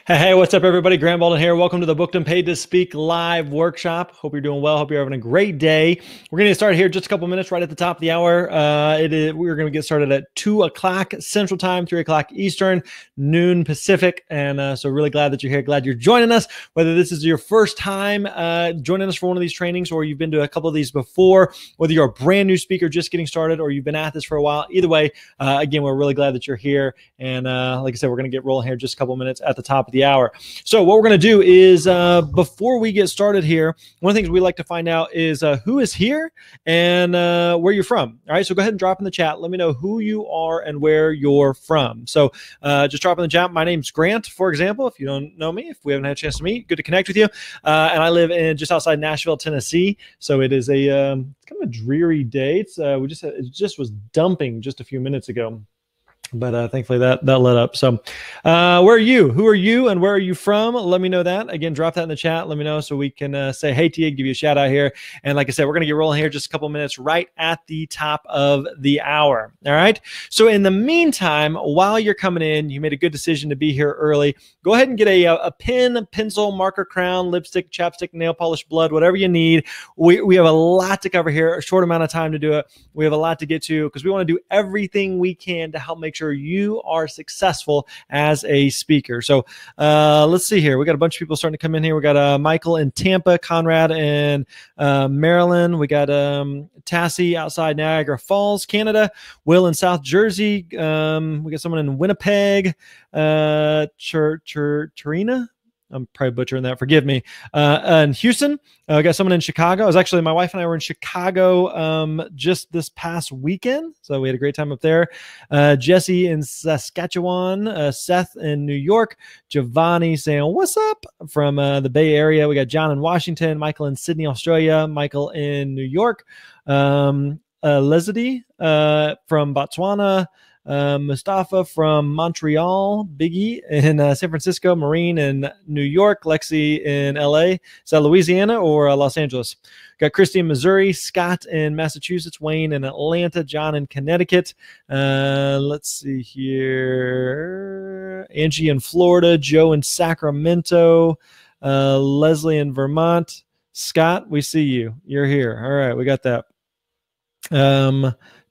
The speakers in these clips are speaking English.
Hey, what's up, everybody? Graham Baldwin here. Welcome to the Booked and Paid to Speak live workshop. Hope you're doing well. Hope you're having a great day. We're going to get started here just a couple minutes right at the top of the hour. We're going to get started at 2 o'clock Central Time, 3 o'clock Eastern, noon Pacific. And so really glad that you're here. Glad you're joining us. Whether this is your first time joining us for one of these trainings or you've been to a couple of these before, whether you're a brand new speaker just getting started or you've been at this for a while, either way, again, we're really glad that you're here. And like I said, we're going to get rolling here just a couple minutes at the top of the hour. So what we're going to do is before we get started here, one of the things we like to find out is who is here and where you're from. All right, so go ahead and drop in the chat. Let me know who you are and where you're from. So just drop in the chat. My name's Grant, for example, if you don't know me, if we haven't had a chance to meet, good to connect with you. And I live in just outside Nashville, Tennessee. So it is it's kind of a dreary day. It just was dumping just a few minutes ago. But thankfully that let up. So where are you? Who are you and where are you from? Let me know that. Again, drop that in the chat. Let me know so we can say hey to you, give you a shout out here. And like I said, we're going to get rolling here just a couple minutes right at the top of the hour. All right. So in the meantime, while you're coming in, you made a good decision to be here early. Go ahead and get a pen, pencil, marker, crown, lipstick, chapstick, nail polish, blood, whatever you need. We have a lot to cover here, a short amount of time to do it. We have a lot to get to because we want to do everything we can to help make sure you are successful as a speaker. So let's see here. We got a bunch of people starting to come in here. We got Michael in Tampa, Conrad in Maryland. We got Tassie outside Niagara Falls, Canada. Will in South Jersey. We got someone in Winnipeg. Turina. I'm probably butchering that. Forgive me. In Houston, I got someone in Chicago. My wife and I were in Chicago just this past weekend. So we had a great time up there. Jesse in Saskatchewan, Seth in New York, Giovanni saying, what's up from the Bay Area. We got John in Washington, Michael in Sydney, Australia, Michael in New York, Leslie from Botswana, Mustafa from Montreal, Biggie in San Francisco, Maureen in New York, Lexi in LA. Is that Louisiana or Los Angeles? Got Christy in Missouri, Scott in Massachusetts, Wayne in Atlanta, John in Connecticut. Let's see here. Angie in Florida, Joe in Sacramento, Leslie in Vermont. Scott, we see you. You're here. All right, we got that.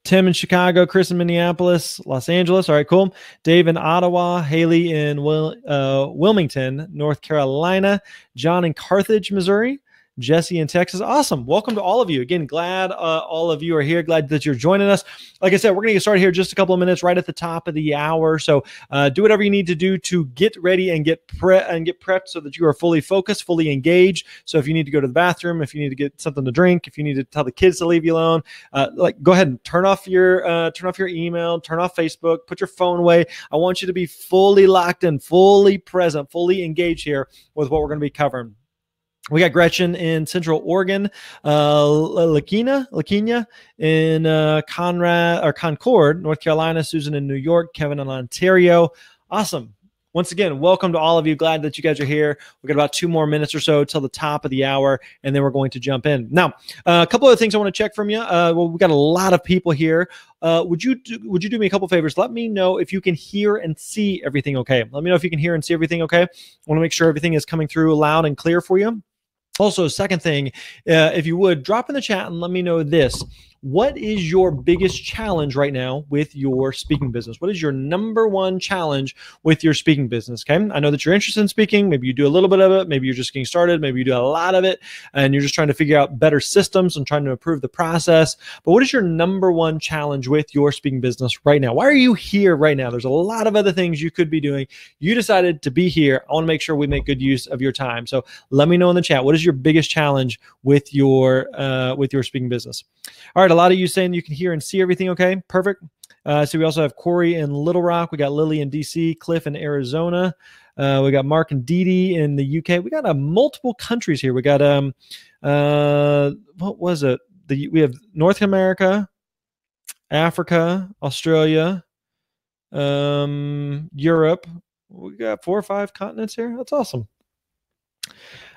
Tim in Chicago, Chris in Minneapolis, Los Angeles. All right, cool. Dave in Ottawa, Haley in Wilmington, North Carolina, John in Carthage, Missouri, Jesse in Texas. Awesome. Welcome to all of you. Again, glad all of you are here. Glad that you're joining us. Like I said, we're going to get started here just a couple of minutes right at the top of the hour. So do whatever you need to do to get ready and get prepped so that you are fully focused, fully engaged. So if you need to go to the bathroom, if you need to get something to drink, if you need to tell the kids to leave you alone, go ahead and turn off your email, turn off Facebook, put your phone away. I want you to be fully locked in, fully present, fully engaged here with what we're going to be covering. We got Gretchen in Central Oregon, Lakina in Concord, North Carolina, Susan in New York, Kevin in Ontario. Awesome. Once again, welcome to all of you. Glad that you guys are here. We've got about 2 more minutes or so till the top of the hour, and then we're going to jump in. Now, a couple of things I want to check from you. Well, we've got a lot of people here. Would you do me a couple favors? Let me know if you can hear and see everything okay. Let me know if you can hear and see everything okay. I want to make sure everything is coming through loud and clear for you. Also, second thing, if you would, drop in the chat and let me know this. What is your biggest challenge right now with your speaking business? What is your number one challenge with your speaking business? Okay, I know that you're interested in speaking. Maybe you do a little bit of it. Maybe you're just getting started. Maybe you do a lot of it, and you're just trying to figure out better systems and trying to improve the process. But what is your number one challenge with your speaking business right now? Why are you here right now? There's a lot of other things you could be doing. You decided to be here. I want to make sure we make good use of your time. So let me know in the chat. What is your biggest challenge with your speaking business? All right, a lot of you saying you can hear and see everything okay. Perfect. So we also have Corey in Little Rock. We got Lily in DC, Cliff in Arizona. We got Mark and Dee Dee in the UK. We got multiple countries here. We got what was it? We have North America, Africa, Australia, Europe. We got 4 or 5 continents here. That's awesome.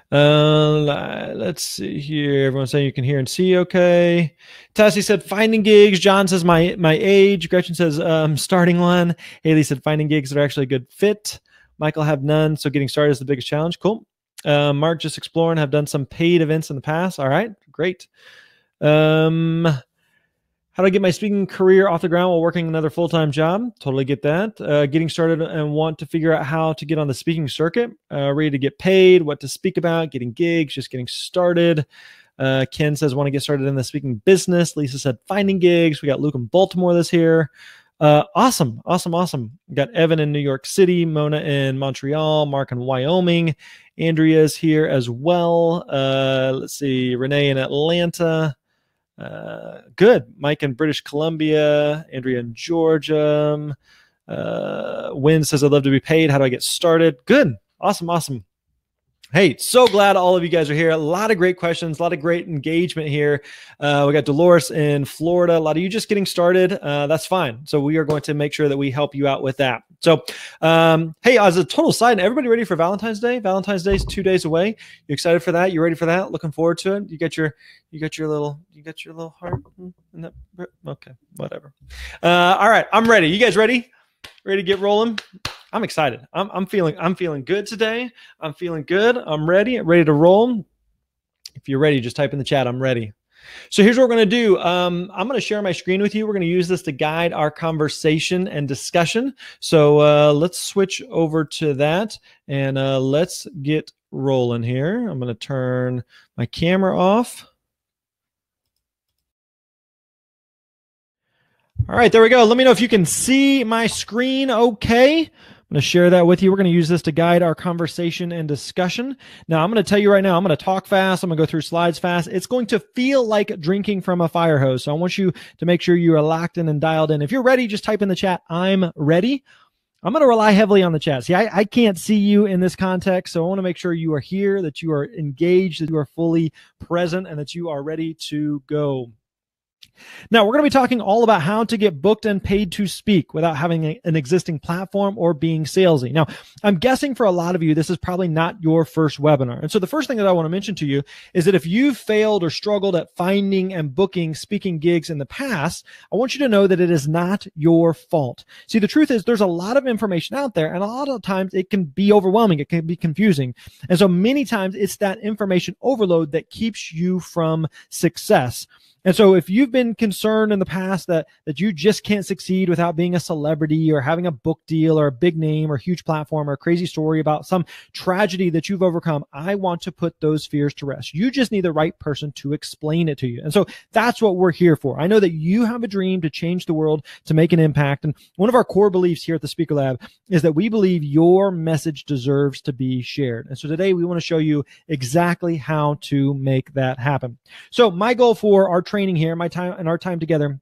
Let's see here. Everyone's saying you can hear and see okay. Tassie said finding gigs. John says my age. Gretchen says starting one. Haley said finding gigs that are actually a good fit. Michael, have none. So getting started is the biggest challenge. Cool. Mark, just exploring, have done some paid events in the past. All right, great. How do I get my speaking career off the ground while working another full-time job? Totally get that. Getting started and want to figure out how to get on the speaking circuit. Ready to get paid, what to speak about, getting gigs, just getting started. Ken says, want to get started in the speaking business. Lisa said, finding gigs. We got Luke in Baltimore this year. Awesome. We got Evan in New York City, Mona in Montreal, Mark in Wyoming. Andrea's here as well. Let's see, Renee in Atlanta. Good. Mike in British Columbia, Andrea in Georgia. Wynn says, I'd love to be paid. How do I get started? Good. Awesome. Hey, so glad all of you guys are here. A lot of great questions, a lot of great engagement here. We got Dolores in Florida. A lot of you just getting started. That's fine. So we are going to make sure that we help you out with that. So, hey, as a total side, everybody ready for Valentine's Day? Valentine's Day is 2 days away. You excited for that? You ready for that? Looking forward to it? You got your little heart in that? Okay, whatever. All right, I'm ready. You guys ready? Ready to get rolling? I'm excited. I'm feeling good today. I'm feeling good. I'm ready to roll. If you're ready, just type in the chat. I'm ready. So here's what we're going to do. I'm going to share my screen with you. We're going to use this to guide our conversation and discussion. So let's switch over to that and let's get rolling here. I'm going to turn my camera off. All right, there we go. Let me know if you can see my screen okay. I'm going to share that with you. We're going to use this to guide our conversation and discussion. Now, I'm going to tell you right now, I'm going to talk fast. I'm going to go through slides fast. It's going to feel like drinking from a fire hose. So I want you to make sure you are locked in and dialed in. If you're ready, just type in the chat, I'm ready. I'm going to rely heavily on the chat. See, I can't see you in this context, so I want to make sure you are here, that you are engaged, that you are fully present, and that you are ready to go. Now, we're going to be talking all about how to get booked and paid to speak without having an existing platform or being salesy. Now, I'm guessing for a lot of you, this is probably not your first webinar. And so the first thing that I want to mention to you is that if you've failed or struggled at finding and booking speaking gigs in the past, I want you to know that it is not your fault. See, the truth is there's a lot of information out there, and a lot of times it can be overwhelming. It can be confusing. And so many times it's that information overload that keeps you from success. And so if you've been concerned in the past that you just can't succeed without being a celebrity or having a book deal or a big name or huge platform or a crazy story about some tragedy that you've overcome, I want to put those fears to rest. You just need the right person to explain it to you. And so that's what we're here for. I know that you have a dream to change the world, to make an impact. And one of our core beliefs here at the Speaker Lab is that we believe your message deserves to be shared. And so today we want to show you exactly how to make that happen. So my goal for our training here, my time and our time together,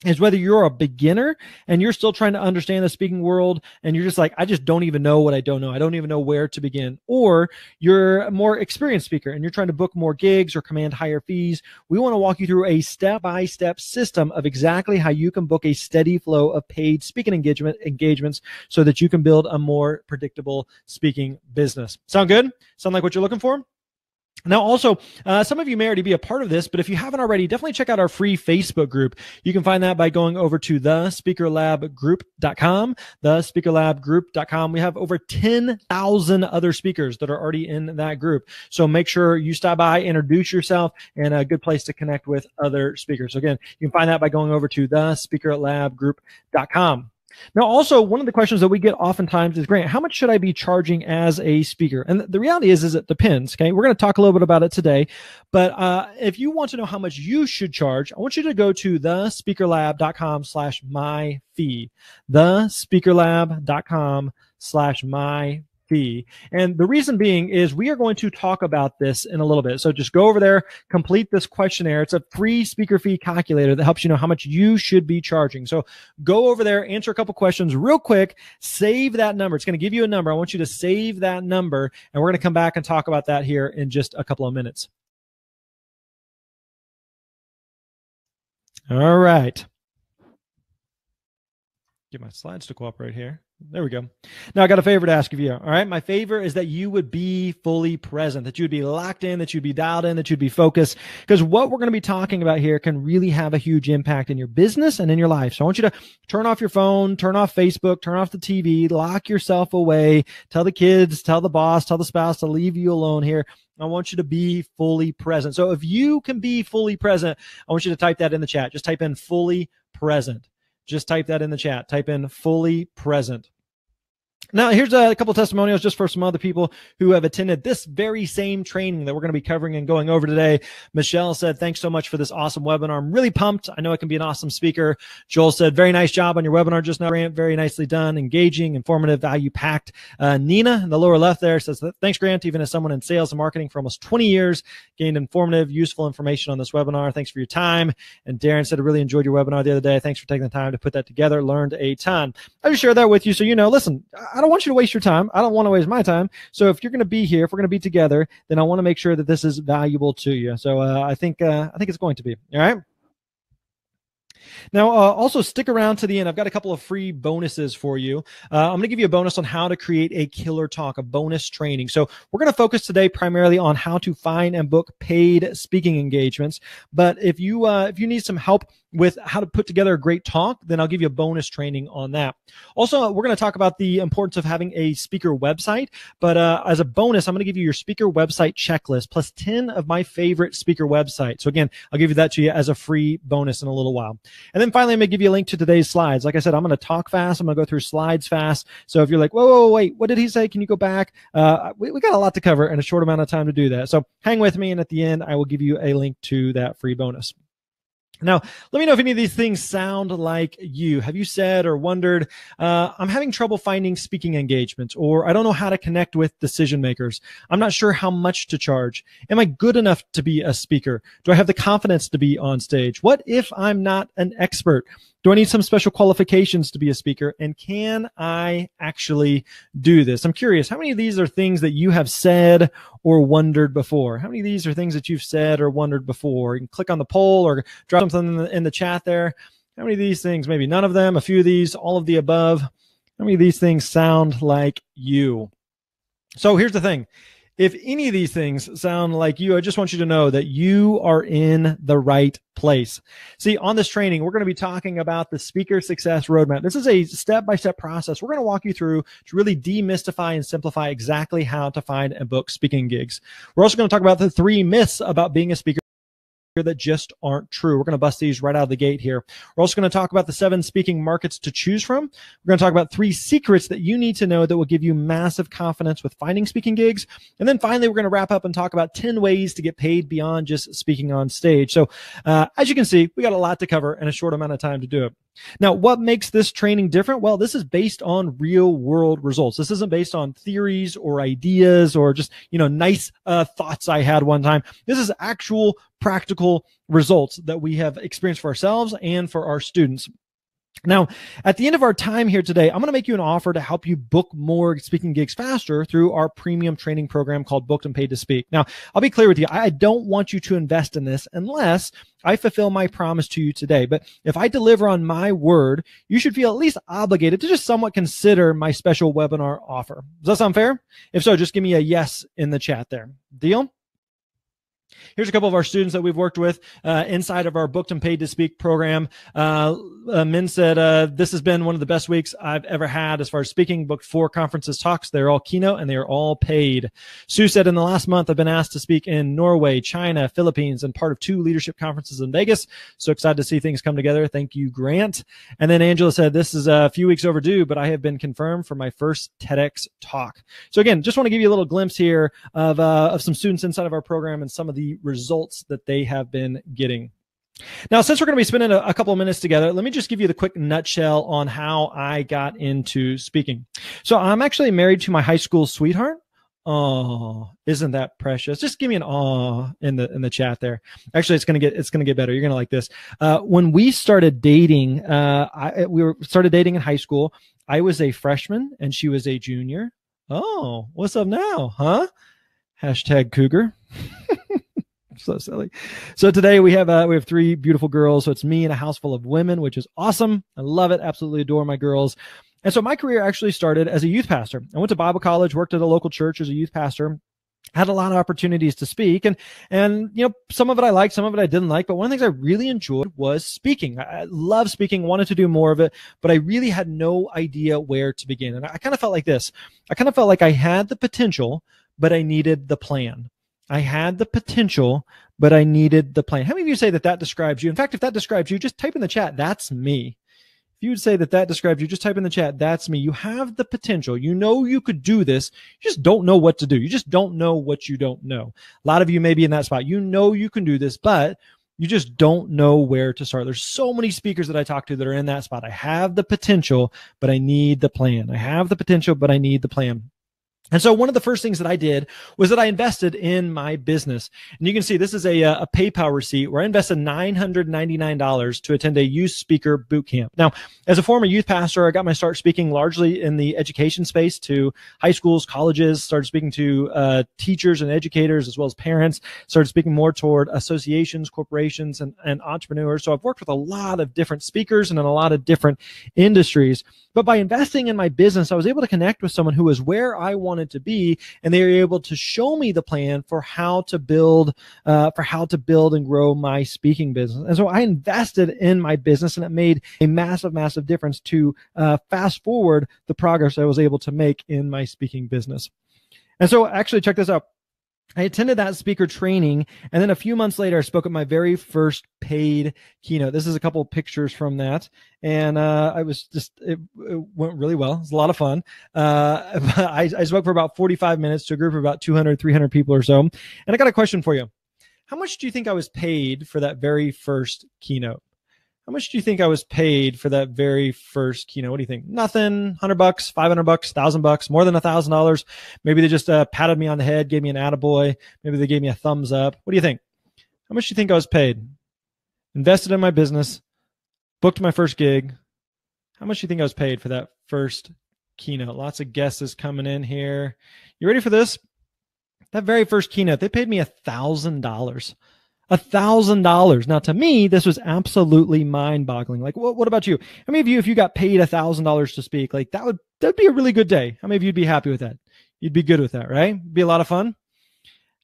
is whether you're a beginner and you're still trying to understand the speaking world and you're just like, I just don't even know what I don't know. I don't even know where to begin. Or you're a more experienced speaker and you're trying to book more gigs or command higher fees. We want to walk you through a step-by-step system of exactly how you can book a steady flow of paid speaking engagements so that you can build a more predictable speaking business. Sound good? Sound like what you're looking for? Now, also, some of you may already be a part of this, but if you haven't already, definitely check out our free Facebook group. You can find that by going over to thespeakerlabgroup.com, thespeakerlabgroup.com. We have over 10,000 other speakers that are already in that group. So make sure you stop by, introduce yourself, and a good place to connect with other speakers. So again, you can find that by going over to thespeakerlabgroup.com. Now, also, one of the questions that we get oftentimes is, Grant, how much should I be charging as a speaker? And the reality is it depends, okay? We're going to talk a little bit about it today. But if you want to know how much you should charge, I want you to go to thespeakerlab.com/myfee, thespeakerlab.com/myfee. And the reason being is we are going to talk about this in a little bit. So just go over there, complete this questionnaire. It's a free speaker fee calculator that helps you know how much you should be charging. So go over there, answer a couple questions real quick, save that number. It's going to give you a number. I want you to save that number, and we're going to come back and talk about that here in just a couple of minutes. All right. Get my slides to cooperate here. There we go. Now I got a favor to ask of you. All right. My favor is that you would be fully present, that you would be locked in, that you'd be dialed in, that you'd be focused, because what we're going to be talking about here can really have a huge impact in your business and in your life. So I want you to turn off your phone, turn off Facebook, turn off the TV, lock yourself away, tell the kids, tell the boss, tell the spouse to leave you alone here. I want you to be fully present. So if you can be fully present, I want you to type that in the chat. Just type in fully present. Just type that in the chat. Type in fully present. Now, here's a couple testimonials just for some other people who have attended this very same training that we're going to be covering and going over today. Michelle said, thanks so much for this awesome webinar. I'm really pumped. I know I can be an awesome speaker. Joel said, very nice job on your webinar just now, Grant. Very nicely done, engaging, informative, value-packed. Nina in the lower left there says, thanks, Grant. Even as someone in sales and marketing for almost 20 years, gained informative, useful information on this webinar. Thanks for your time. And Darren said, I really enjoyed your webinar the other day. Thanks for taking the time to put that together. Learned a ton. I just share that with you so you know, listen, I don't want you to waste your time. I don't want to waste my time. So if you're going to be here, if we're going to be together, then I want to make sure that this is valuable to you. So I think it's going to be. All right. Now, also stick around to the end. I've got a couple of free bonuses for you. I'm going to give you a bonus on how to create a killer talk, a bonus training. So we're going to focus today primarily on how to find and book paid speaking engagements. But if you need some help with how to put together a great talk, then I'll give you a bonus training on that. Also, we're going to talk about the importance of having a speaker website. But as a bonus, I'm going to give you your speaker website checklist plus 10 of my favorite speaker websites. So again, I'll give you that to you as a free bonus in a little while. And then finally, I'm going to give you a link to today's slides. Like I said, I'm going to talk fast. I'm going to go through slides fast. So if you're like, whoa, wait, what did he say? Can you go back? We got a lot to cover in a short amount of time to do that. So hang with me. And at the end, I will give you a link to that free bonus. Now, let me know if any of these things sound like you. Have you said or wondered, I'm having trouble finding speaking engagements, or I don't know how to connect with decision makers. I'm not sure how much to charge. Am I good enough to be a speaker? Do I have the confidence to be on stage? What if I'm not an expert? Do I need some special qualifications to be a speaker? And can I actually do this? I'm curious, how many of these are things that you have said or wondered before? How many of these are things that you've said or wondered before? You can click on the poll or drop something in the chat there. How many of these things? Maybe none of them, a few of these, all of the above. How many of these things sound like you? So here's the thing. If any of these things sound like you, I just want you to know that you are in the right place. See, on this training, we're going to be talking about the Speaker Success Roadmap. This is a step-by-step process we're going to walk you through to really demystify and simplify exactly how to find and book speaking gigs. We're also going to talk about the 3 myths about being a speaker that just aren't true. We're going to bust these right out of the gate here. We're also going to talk about the 7 speaking markets to choose from. We're going to talk about 3 secrets that you need to know that will give you massive confidence with finding speaking gigs. And then finally, we're going to wrap up and talk about 10 ways to get paid beyond just speaking on stage. So as you can see, we got a lot to cover in a short amount of time to do it. Now, what makes this training different? Well, this is based on real world results. This isn't based on theories or ideas or just, nice thoughts I had one time. This is actual practical results that we have experienced for ourselves and for our students. Now, at the end of our time here today, I'm going to make you an offer to help you book more speaking gigs faster through our premium training program called Booked and Paid to Speak. Now, I'll be clear with you. I don't want you to invest in this unless I fulfill my promise to you today. But if I deliver on my word, you should feel at least obligated to just somewhat consider my special webinar offer. Does that sound fair? If so, just give me a yes in the chat there. Deal? Here's a couple of our students that we've worked with inside of our Booked and Paid to Speak program. Min said, this has been one of the best weeks I've ever had as far as speaking. Booked 4 conferences talks. They're all keynote and they are all paid. Sue said, in the last month, I've been asked to speak in Norway, China, Philippines, and part of 2 leadership conferences in Vegas. So excited to see things come together. Thank you, Grant. And then Angela said, this is a few weeks overdue, but I have been confirmed for my first TEDx talk. So again, just want to give you a little glimpse here of some students inside of our program and some of the results that they have been getting. Now, since we're going to be spending a couple of minutes together, let me just give you the quick nutshell on how I got into speaking. So I'm actually married to my high school sweetheart. Oh, isn't that precious? Just give me an aw in the chat there. Actually, it's gonna get better. You're gonna like this. When we started dating, started dating in high school. I was a freshman and she was a junior. Oh, what's up now, huh? Hashtag Cougar. So silly. So today we have 3 beautiful girls. So it's me and a house full of women, which is awesome. I love it. Absolutely adore my girls. And so my career actually started as a youth pastor. I went to Bible college, worked at a local church as a youth pastor. Had a lot of opportunities to speak, and some of it I liked, some of it I didn't like, but one of the things I really enjoyed was speaking. I love speaking, wanted to do more of it, but I really had no idea where to begin. And I kind of felt like this. I kind of felt like I had the potential, but I needed the plan. I had the potential, but I needed the plan. How many of you say that describes you? In fact, if that describes you, just type in the chat, that's me. If you would say that describes you, just type in the chat, that's me. You have the potential. You know you could do this. You just don't know what to do. You just don't know what you don't know. A lot of you may be in that spot. You know you can do this, but you just don't know where to start. There's so many speakers that I talk to that are in that spot. I have the potential, but I need the plan. I have the potential, but I need the plan. And so one of the first things that I did was that I invested in my business. And you can see this is a PayPal receipt where I invested $999 to attend a youth speaker boot camp. Now, as a former youth pastor, I got my start speaking largely in the education space to high schools, colleges, started speaking to teachers and educators as well as parents, started speaking more toward associations, corporations, and entrepreneurs. So I've worked with a lot of different speakers and in a lot of different industries. But by investing in my business, I was able to connect with someone who was where I wanted to be, and they were able to show me the plan for how to build and grow my speaking business. And so I invested in my business, and it made a massive, massive difference to fast forward the progress I was able to make in my speaking business. And so actually, check this out. I attended that speaker training, and then a few months later, I spoke at my very first paid keynote. This is a couple of pictures from that, and it went really well. It was a lot of fun. I spoke for about 45 minutes to a group of about 200, 300 people or so, and I got a question for you. How much do you think I was paid for that very first keynote? How much do you think I was paid for that very first keynote? What do you think? Nothing. $100, $500, $1,000, more than $1,000. Maybe they just patted me on the head, gave me an attaboy. Maybe they gave me a thumbs up. What do you think? How much do you think I was paid? Invested in my business, booked my first gig. How much do you think I was paid for that first keynote? Lots of guesses coming in here. You ready for this? That very first keynote, they paid me $1,000. $1,000. Now, to me, this was absolutely mind-boggling. Like, what about you? How many of you, if you got paid $1,000 to speak, like that'd be a really good day? How many of you'd be happy with that? You'd be good with that, right? It'd be a lot of fun.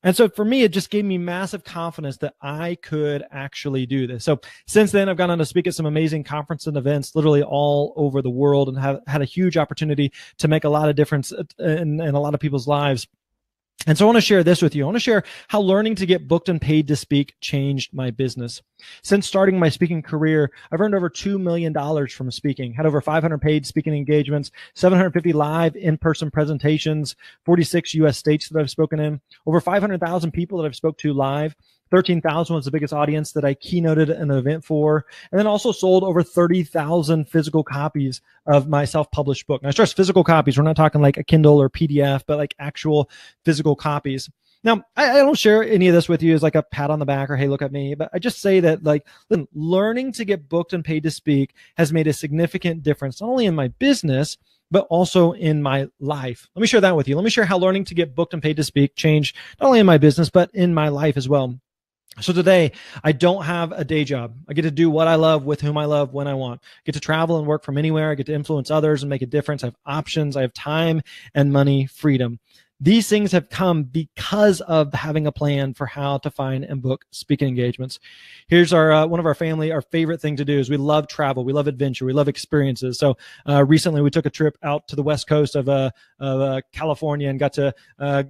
And so for me, it just gave me massive confidence that I could actually do this. So since then, I've gone on to speak at some amazing conferences and events, literally all over the world, and have had a huge opportunity to make a lot of difference in a lot of people's lives. And so I want to share this with you. I want to share how learning to get booked and paid to speak changed my business. Since starting my speaking career, I've earned over $2 million from speaking, had over 500 paid speaking engagements, 750 live in-person presentations, 46 U.S. states that I've spoken in, over 500,000 people that I've spoke to live. 13,000 was the biggest audience that I keynoted an event for, and then also sold over 30,000 physical copies of my self-published book. Now, I stress physical copies. We're not talking like a Kindle or PDF, but like actual physical copies. Now, I don't share any of this with you as like a pat on the back or, hey, look at me, but I just say that like learning to get booked and paid to speak has made a significant difference, not only in my business, but also in my life. Let me share that with you. Let me share how learning to get booked and paid to speak changed not only in my business, but in my life as well. So today, I don't have a day job. I get to do what I love with whom I love when I want. I get to travel and work from anywhere. I get to influence others and make a difference. I have options. I have time and money, freedom. These things have come because of having a plan for how to find and book speaking engagements. Here's our one of our family, our favorite thing to do is we love travel. We love adventure. We love experiences. So recently we took a trip out to the west coast of California and got to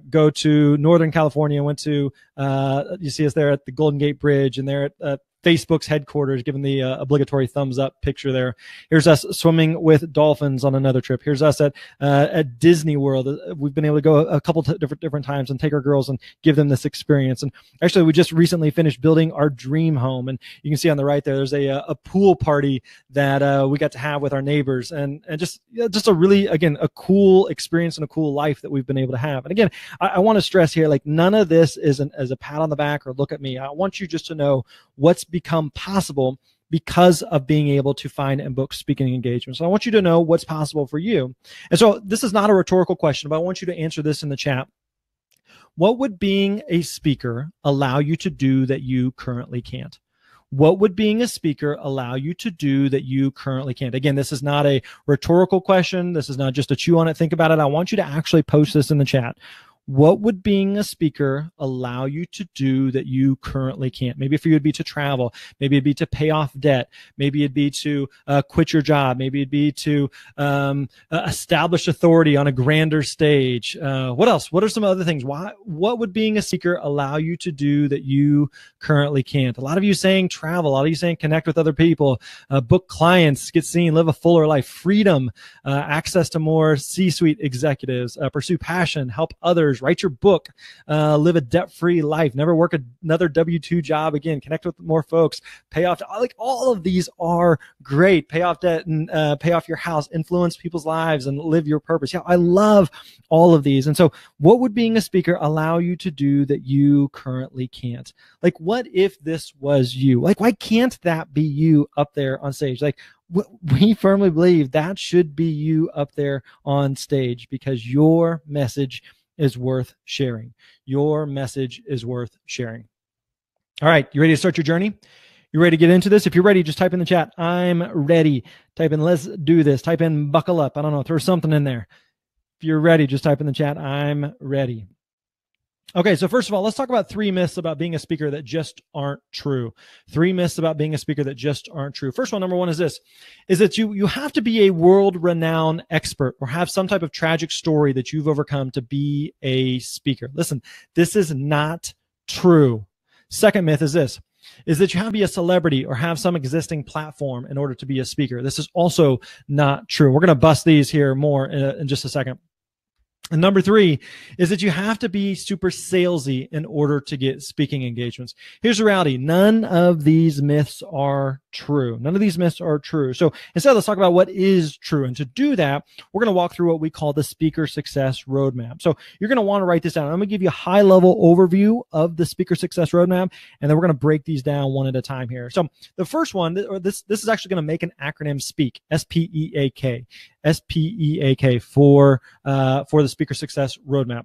go to Northern California. Went to, you see us there at the Golden Gate Bridge and there at Facebook's headquarters, giving the obligatory thumbs up picture there. Here's us swimming with dolphins on another trip. Here's us at Disney World. We've been able to go a couple different times and take our girls and give them this experience. And actually, we just recently finished building our dream home. And you can see on the right there, there's a pool party that we got to have with our neighbors, and just a really, again, a cool experience and a cool life that we've been able to have. And again, I want to stress here, like none of this is as a pat on the back or look at me. I want you just to know what's become possible because of being able to find and book speaking engagements. So I want you to know what's possible for you. And so this is not a rhetorical question, but I want you to answer this in the chat. What would being a speaker allow you to do that you currently can't? What would being a speaker allow you to do that you currently can't? Again, this is not a rhetorical question. This is not just a chew on it, think about it. I want you to actually post this in the chat. What would being a speaker allow you to do that you currently can't? Maybe for you it'd be to travel. Maybe it'd be to pay off debt. Maybe it'd be to quit your job. Maybe it'd be to establish authority on a grander stage. What else? What are some other things? What would being a speaker allow you to do that you currently can't? A lot of you saying travel. A lot of you saying connect with other people, book clients, get seen, live a fuller life, freedom, access to more C-suite executives, pursue passion, help others, write your book, live a debt-free life, never work another W-2 job again, connect with more folks, pay off, like all of these are great. Pay off debt and pay off your house, influence people's lives and live your purpose. Yeah, I love all of these. And so what would being a speaker allow you to do that you currently can't? Like, what if this was you? Like, why can't that be you up there on stage? Like, we firmly believe that should be you up there on stage because your message is worth sharing. Your message is worth sharing. All right, you ready to start your journey? You ready to get into this? If you're ready, just type in the chat, I'm ready. Type in, let's do this. Type in, buckle up. I don't know, throw something in there. If you're ready, just type in the chat, I'm ready. Okay, so first of all, let's talk about 3 myths about being a speaker that just aren't true. 3 myths about being a speaker that just aren't true. First one, number one, is this, is that you have to be a world-renowned expert or have some type of tragic story that you've overcome to be a speaker. Listen, this is not true. Second myth is this, is that you have to be a celebrity or have some existing platform in order to be a speaker. This is also not true. We're going to bust these here more in just a second. And number 3 is that you have to be super salesy in order to get speaking engagements. Here's the reality. None of these myths are true. None of these myths are true. So instead, let's talk about what is true. And to do that, we're going to walk through what we call the Speaker Success Roadmap. So you're going to want to write this down. I'm going to give you a high-level overview of the Speaker Success Roadmap, and then we're going to break these down one at a time here. So the first one, or this is actually going to make an acronym SPEAK, S-P-E-A-K. S-P-E-A-K for the Speaker Success Roadmap.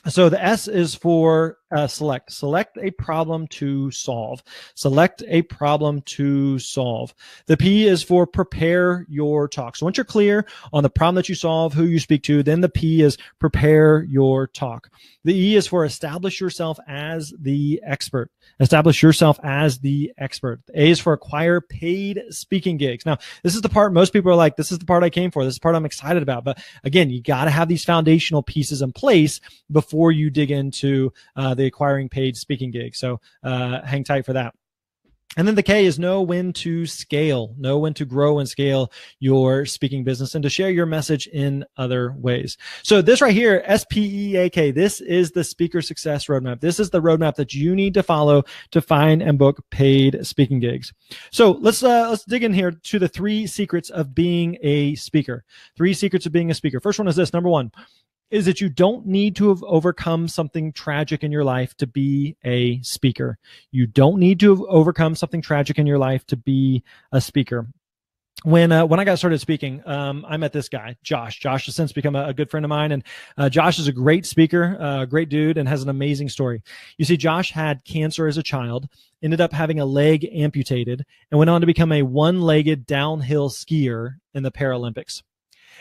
So the S is for select. Select a problem to solve. Select a problem to solve. The P is for prepare your talk. So once you're clear on the problem that you solve, who you speak to, then the P is prepare your talk. The E is for establish yourself as the expert. Establish yourself as the expert. The A is for acquire paid speaking gigs. Now, this is the part most people are like, this is the part I came for. This is the part I'm excited about. But again, you got to have these foundational pieces in place before you dig into the acquiring paid speaking gigs. So hang tight for that. And then the K is know when to scale, know when to grow and scale your speaking business and to share your message in other ways. So this right here, SPEAK, this is the Speaker Success Roadmap. This is the roadmap that you need to follow to find and book paid speaking gigs. So let's dig in here to the 3 secrets of being a speaker. 3 secrets of being a speaker. First one is this, number 1. Is that you don't need to have overcome something tragic in your life to be a speaker. You don't need to have overcome something tragic in your life to be a speaker. When I got started speaking, I met this guy, Josh. Josh has since become a good friend of mine, and Josh is a great speaker, a great dude, and has an amazing story. You see, Josh had cancer as a child, ended up having a leg amputated, and went on to become a one-legged downhill skier in the Paralympics.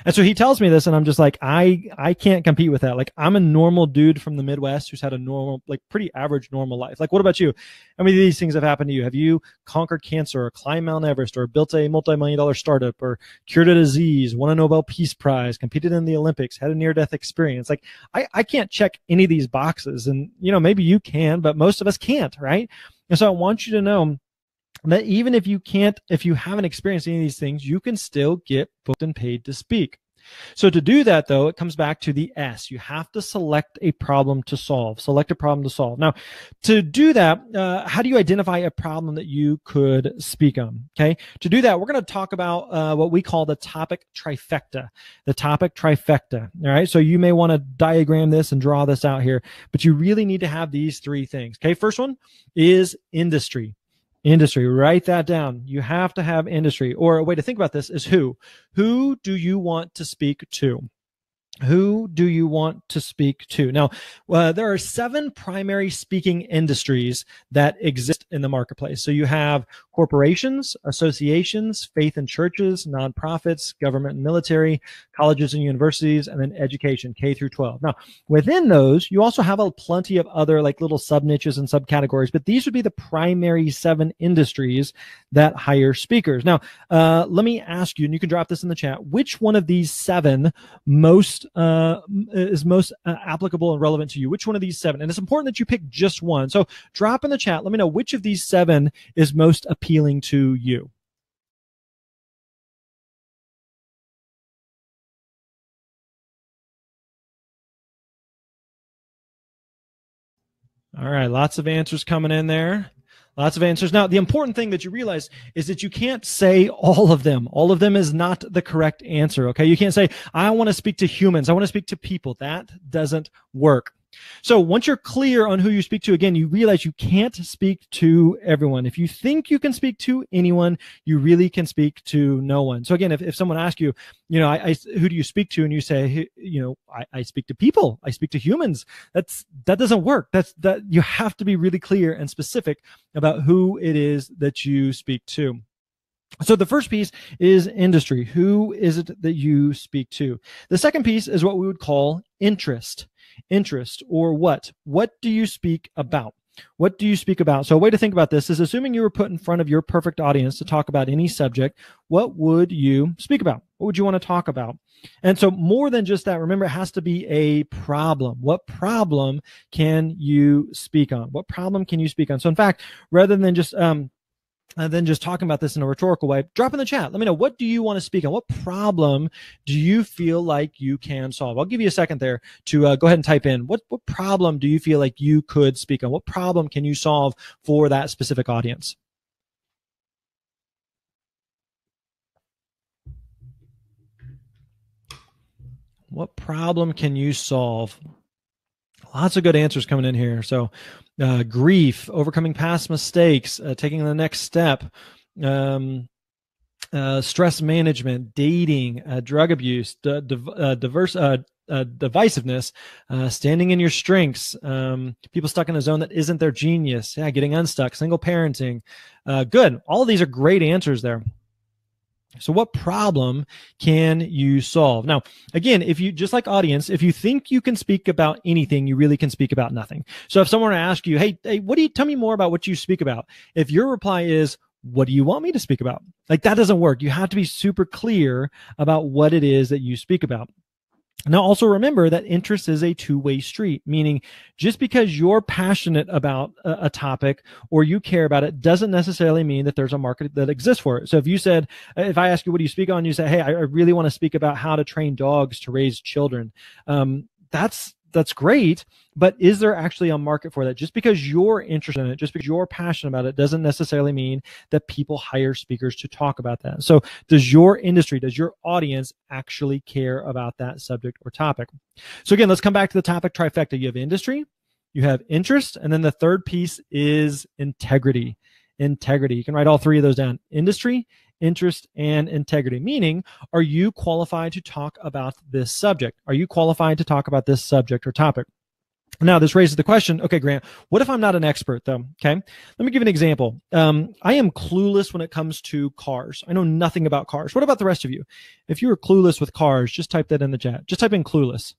And so he tells me this, and I'm just like, I can't compete with that. Like, I'm a normal dude from the Midwest who's had a normal, like pretty average normal life. Like, what about you? How many of these things have happened to you? Have you conquered cancer or climbed Mount Everest or built a multi-million-dollar startup or cured a disease, won a Nobel Peace Prize, competed in the Olympics, had a near-death experience? Like, I can't check any of these boxes. And, you know, maybe you can, but most of us can't, right? And so I want you to know that even if you haven't experienced any of these things, you can still get booked and paid to speak. So to do that, though, it comes back to the S. You have to select a problem to solve. Select a problem to solve. Now, to do that, how do you identify a problem that you could speak on? Okay. To do that, we're going to talk about what we call the topic trifecta. The topic trifecta. All right. So you may want to diagram this and draw this out here, but you really need to have these 3 things. Okay. First one is industry. Industry, write that down. You have to have industry. Or a way to think about this is who. Who do you want to speak to? Who do you want to speak to? Now, there are 7 primary speaking industries that exist in the marketplace. So you have corporations, associations, faith and churches, nonprofits, government and military, colleges and universities, and then education, K through 12. Now, within those, you also have a plenty of other like little sub niches and subcategories, but these would be the primary 7 industries that hire speakers. Now, let me ask you, and you can drop this in the chat, which one of these 7 is most applicable and relevant to you? Which one of these 7? And it's important that you pick just one. So drop in the chat. Let me know which of these 7 is most appealing to you. All right, lots of answers coming in there. Lots of answers. Now, the important thing that you realize is that you can't say all of them. All of them is not the correct answer, okay? You can't say, I want to speak to humans. I want to speak to people. That doesn't work. So once you're clear on who you speak to, again, you realize you can't speak to everyone. If you think you can speak to anyone, you really can speak to no one. So again, if someone asks you, who do you speak to? And you say, I speak to people. I speak to humans. That doesn't work. That you have to be really clear and specific about who it is that you speak to. So the first piece is industry. Who is it that you speak to? The second piece is what we would call interest. Interest, or what? What do you speak about? What do you speak about? So a way to think about this is, assuming you were put in front of your perfect audience to talk about any subject, what would you speak about? What would you want to talk about? And so more than just that, remember, it has to be a problem. What problem can you speak on? What problem can you speak on? So in fact, rather than just talking about this in a rhetorical way, drop in the chat. Let me know, what do you want to speak on? What problem do you feel like you can solve? I'll give you a second there to go ahead and type in, what problem do you feel like you could speak on? What problem can you solve for that specific audience? What problem can you solve? Lots of good answers coming in here. So grief, overcoming past mistakes, taking the next step, stress management, dating, drug abuse, divisiveness, standing in your strengths, people stuck in a zone that isn't their genius, getting unstuck, single parenting. Good. All of these are great answers there. So what problem can you solve? Now, again, if you, just like audience, if you think you can speak about anything, you really can speak about nothing. So if someone were to ask you, hey, tell me more about what you speak about? If your reply is, what do you want me to speak about? Like, that doesn't work. You have to be super clear about what it is that you speak about. Now, also remember that interest is a two-way street, meaning just because you're passionate about a topic or you care about it doesn't necessarily mean that there's a market that exists for it. So if I ask you, what do you speak on? You say, hey, I really want to speak about how to train dogs to raise children. That's great, but is there actually a market for that? Just because you're interested in it, just because you're passionate about it, doesn't necessarily mean that people hire speakers to talk about that. So does your industry, does your audience actually care about that subject or topic? So again, let's come back to the topic trifecta. You have industry, you have interest, and then the third piece is integrity. Integrity. You can write all 3 of those down. Industry, interest, and integrity, meaning, are you qualified to talk about this subject? Are you qualified to talk about this subject or topic? Now, this raises the question, okay, Grant, what if I'm not an expert, though? Okay, let me give an example. I am clueless when it comes to cars. I know nothing about cars. What about the rest of you? If you are clueless with cars, just type that in the chat. Just type in clueless.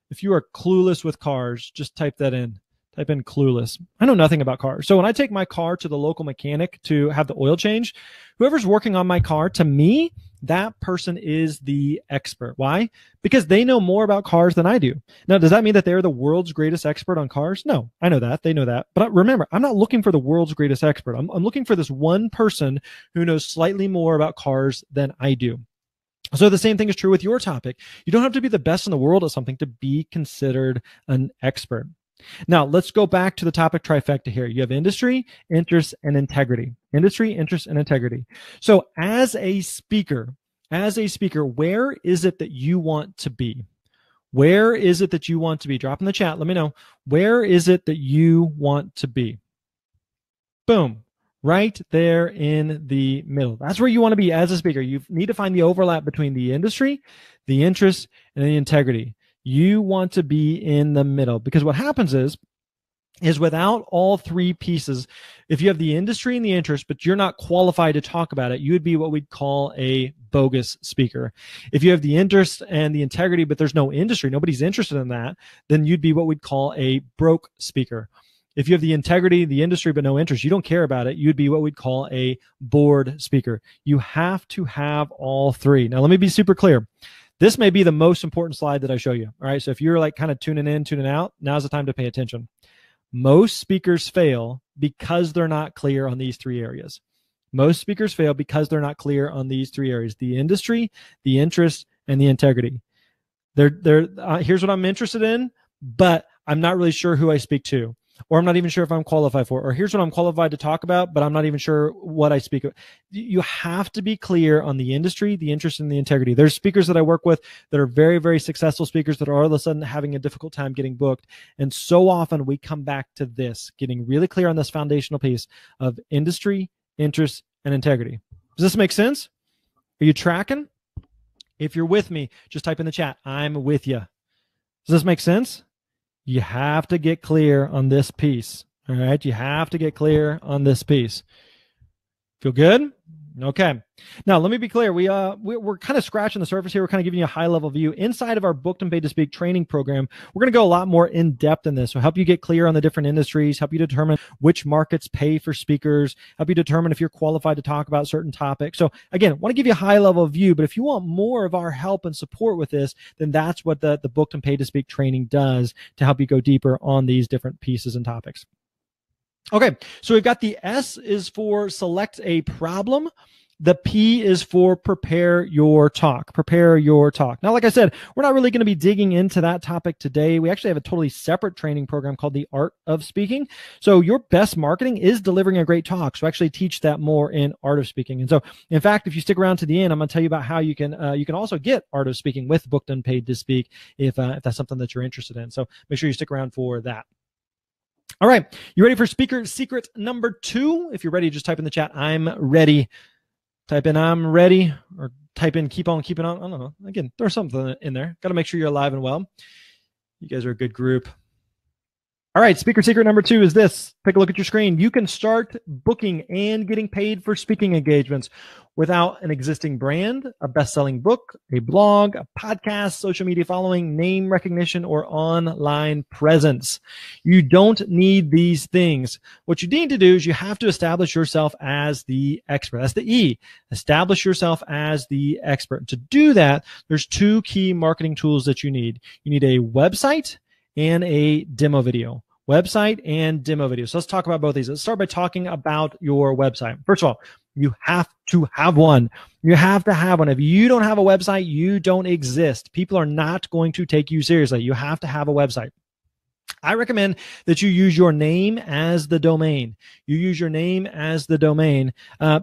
If you are clueless with cars, just type that in. Type in clueless. I know nothing about cars. So when I take my car to the local mechanic to have the oil change, whoever's working on my car, to me, that person is the expert. Why? Because they know more about cars than I do. Now, does that mean that they're the world's greatest expert on cars? No, I know that. They know that. But remember, I'm not looking for the world's greatest expert. I'm looking for this one person who knows slightly more about cars than I do. So the same thing is true with your topic. You don't have to be the best in the world at something to be considered an expert. Now, let's go back to the topic trifecta here. You have industry, interest, and integrity. Industry, interest, and integrity. So as a speaker, where is it that you want to be? Where is it that you want to be? Drop in the chat. Let me know. Where is it that you want to be? Boom. Right there in the middle. That's where you want to be as a speaker. You need to find the overlap between the industry, the interest, and the integrity. You want to be in the middle, because what happens is without all three pieces, if you have the industry and the interest, but you're not qualified to talk about it, you would be what we'd call a bogus speaker. If you have the interest and the integrity, but there's no industry, nobody's interested in that, then you'd be what we'd call a broke speaker. If you have the integrity, the industry, but no interest, you don't care about it, you'd be what we'd call a bored speaker. You have to have all three. Now, let me be super clear. This may be the most important slide that I show you. All right. So if you're like kind of tuning in, tuning out, now's the time to pay attention. Most speakers fail because they're not clear on these three areas. Most speakers fail because they're not clear on these three areas: the industry, the interest, and the integrity. Here's what I'm interested in, but I'm not really sure who I speak to, or I'm not even sure if I'm qualified for, or here's what I'm qualified to talk about, but I'm not even sure what I speak of. You have to be clear on the industry, the interest, and the integrity. There's speakers that I work with that are very, very successful speakers that are all of a sudden having a difficult time getting booked. And so often we come back to this, getting really clear on this foundational piece of industry, interest, and integrity. Does this make sense? Are you tracking? If you're with me, just type in the chat, I'm with you. Does this make sense? You have to get clear on this piece. All right. You have to get clear on this piece. Feel good? Okay. Now, let me be clear. We're kind of scratching the surface here. We're kind of giving you a high level view. Inside of our Booked and Paid to Speak training program, we're going to go a lot more in depth in this. So help you get clear on the different industries, help you determine which markets pay for speakers, help you determine if you're qualified to talk about certain topics. So again, I want to give you a high level view, but if you want more of our help and support with this, then that's what the Booked and Paid to Speak training does to help you go deeper on these different pieces and topics. Okay, so we've got the S is for select a problem. The P is for prepare your talk. Prepare your talk. Now, like I said, we're not really going to be digging into that topic today. We actually have a totally separate training program called the Art of Speaking. So your best marketing is delivering a great talk. So actually teach that more in Art of Speaking. And so, in fact, if you stick around to the end, I'm going to tell you about how you can also get Art of Speaking with Booked and Paid to Speak if that's something that you're interested in. So make sure you stick around for that. All right, you ready for speaker secret number 2? If you're ready, just type in the chat, I'm ready. Type in I'm ready, or type in keep on keeping on. I don't know. Again, there's something in there. Got to make sure you're alive and well. You guys are a good group. All right, speaker secret number 2 is this. Take a look at your screen. You can start booking and getting paid for speaking engagements without an existing brand, a best-selling book, a blog, a podcast, social media following, name recognition, or online presence. You don't need these things. What you need to do is you have to establish yourself as the expert. That's the E. Establish yourself as the expert. To do that, there's 2 key marketing tools that you need. You need a website and a demo video. Website and demo video. So let's talk about both of these. Let's start by talking about your website. First of all, you have to have one. You have to have one. If you don't have a website, you don't exist. People are not going to take you seriously. You have to have a website. I recommend that you use your name as the domain. You use your name as the domain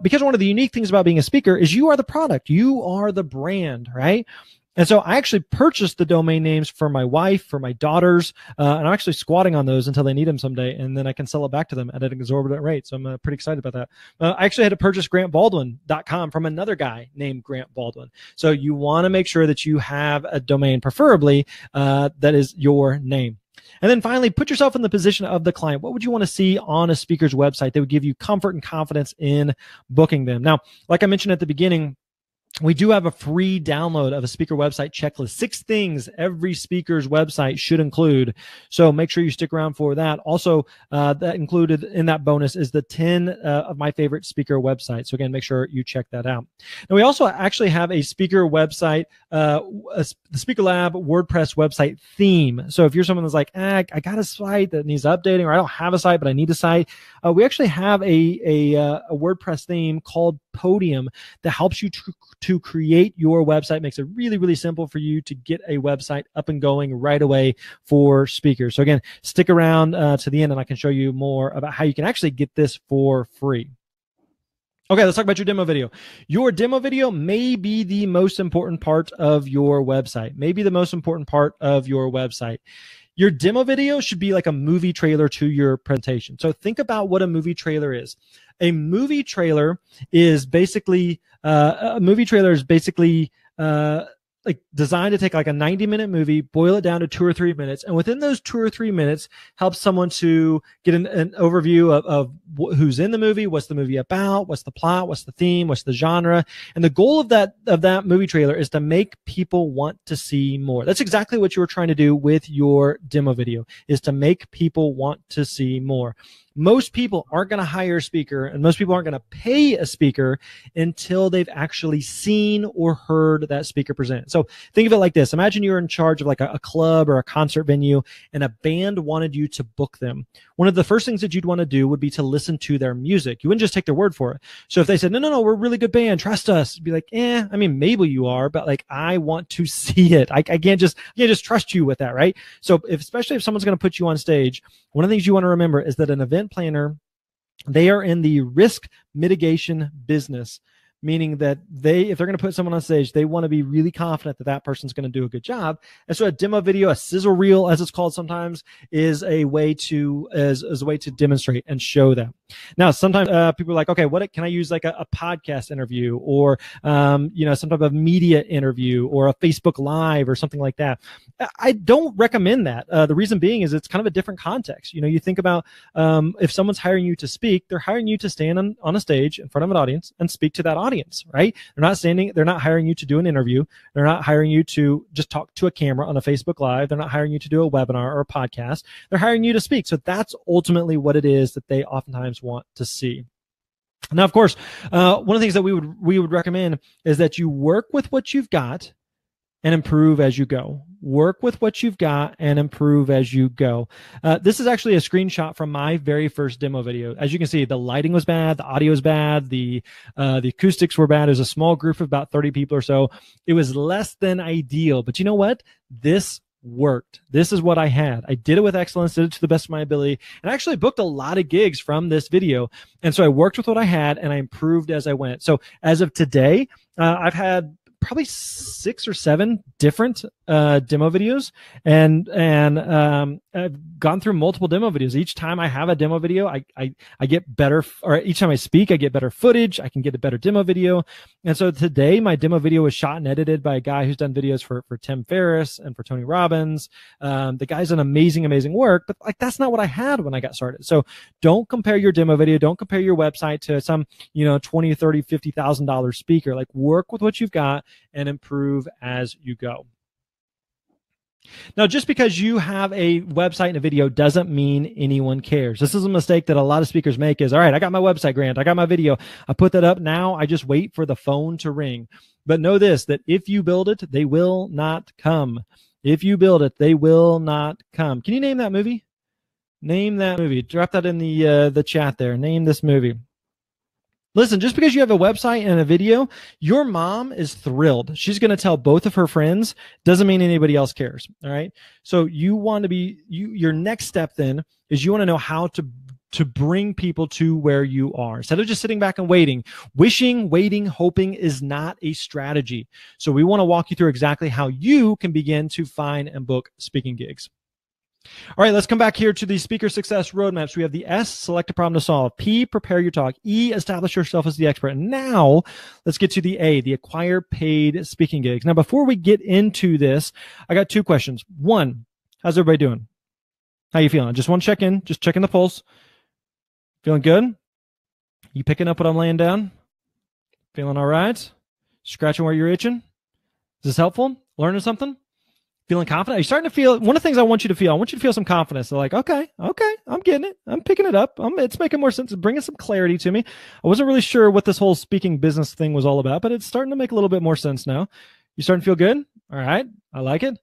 because one of the unique things about being a speaker is you are the product. You are the brand, right? And so I actually purchased the domain names for my wife, for my daughters, and I'm actually squatting on those until they need them someday, and then I can sell it back to them at an exorbitant rate. So I'm pretty excited about that. I actually had to purchase grantbaldwin.com from another guy named Grant Baldwin. So you want to make sure that you have a domain, preferably that is your name. And then finally, put yourself in the position of the client. What would you want to see on a speaker's website that would give you comfort and confidence in booking them? Now, like I mentioned at the beginning, we do have a free download of a speaker website checklist, 6 things every speaker's website should include. So make sure you stick around for that. Also, that included in that bonus is the 10 of my favorite speaker websites. So again, make sure you check that out. Now, we also actually have a speaker website, the Speaker Lab WordPress website theme. So if you're someone that's like, I got a site that needs updating, or I don't have a site, but I need a site, we actually have a WordPress theme called Podium that helps you to create your website, makes it really, really simple for you to get a website up and going right away for speakers. So again, stick around to the end and I can show you more about how you can actually get this for free. Okay, let's talk about your demo video. Your demo video may be the most important part of your website. Maybe the most important part of your website. Your demo video should be like a movie trailer to your presentation. So think about what a movie trailer is. A movie trailer is basically like designed to take like a 90-minute movie, boil it down to 2 or 3 minutes, and within those 2 or 3 minutes, help someone to get an overview of who's in the movie, what's the movie about, what's the plot, what's the theme, what's the genre, and the goal of that movie trailer is to make people want to see more. That's exactly what you were trying to do with your demo video, is to make people want to see more. Most people aren't going to hire a speaker, and most people aren't going to pay a speaker until they've actually seen or heard that speaker present. So think of it like this. Imagine you're in charge of like a club or a concert venue, and a band wanted you to book them. One of the first things that you'd want to do would be to listen to their music. You wouldn't just take their word for it. So if they said, no, we're a really good band, trust us, you'd be like, I mean, maybe you are, but like, I want to see it. I can't just trust you with that, right? So especially if someone's going to put you on stage, one of the things you want to remember is that an event planner, they are in the risk mitigation business, meaning that if they're going to put someone on stage, they want to be really confident that that person's going to do a good job. And so a demo video, a sizzle reel, as it's called sometimes, is a way to demonstrate and show that. Now, sometimes people are like, okay, what can I use, like a podcast interview, or some type of media interview, or a Facebook Live or something like that. I don't recommend that. The reason being is it's kind of a different context. You think about if someone's hiring you to speak, they're hiring you to stand on a stage in front of an audience and speak to that audience, right? They're not hiring you to do an interview. They're not hiring you to just talk to a camera on a Facebook Live. They're not hiring you to do a webinar or a podcast. They're hiring you to speak. So that's ultimately what it is that they oftentimes want to see. Now, of course, one of the things that we would recommend is that you work with what you've got and improve as you go. Work with what you've got and improve as you go. This is actually a screenshot from my very first demo video. As you can see, the lighting was bad, the audio was bad, the acoustics were bad. There's a small group of about 30 people or so. It was less than ideal, but you know what? This worked. This is what I had. I did it with excellence, did it to the best of my ability, and I actually booked a lot of gigs from this video. And so I worked with what I had and I improved as I went. So as of today, I've had probably 6 or 7 different demo videos, and I've gone through multiple demo videos. Each time I have a demo video, I get better, or each time I speak, I get better footage. I can get a better demo video. And so today, my demo video was shot and edited by a guy who's done videos for Tim Ferriss and for Tony Robbins. The guy's done amazing work, but like that's not what I had when I got started. So don't compare your demo video. Don't compare your website to some $20, $30, $50,000 speaker. Like, work with what you've got and improve as you go. Now, just because you have a website and a video doesn't mean anyone cares. This is a mistake that a lot of speakers make is, all right, I got my website, Grant, I got my video, I put that up, now I just wait for the phone to ring. But know this, that if you build it, they will not come. If you build it, they will not come. Can you name that movie? Name that movie. Drop that in the chat there. Name this movie. Listen, just because you have a website and a video, your mom is thrilled. She's going to tell both of her friends. Doesn't mean anybody else cares. All right. So you want to be, your next step then is you want to know how to bring people to where you are. Instead of just sitting back and waiting, wishing, waiting, hoping is not a strategy. So we want to walk you through exactly how you can begin to find and book speaking gigs. All right, let's come back here to the speaker success roadmaps. We have the S, select a problem to solve. P, prepare your talk. E, establish yourself as the expert. And now let's get to the A, the acquire paid speaking gigs. Now, before we get into this, I got 2 questions. 1, how's everybody doing? How you feeling? Just want to check in, just checking the pulse. Feeling good? You picking up what I'm laying down? Feeling all right? Scratching where you're itching? Is this helpful? Learning something? Feeling confident? Are you starting to feel, one of the things I want you to feel some confidence. They're like, okay, I'm getting it. I'm picking it up. It's making more sense. It's bringing some clarity to me. I wasn't really sure what this whole speaking business thing was all about, but it's starting to make a little bit more sense now. You starting to feel good? All right. I like it.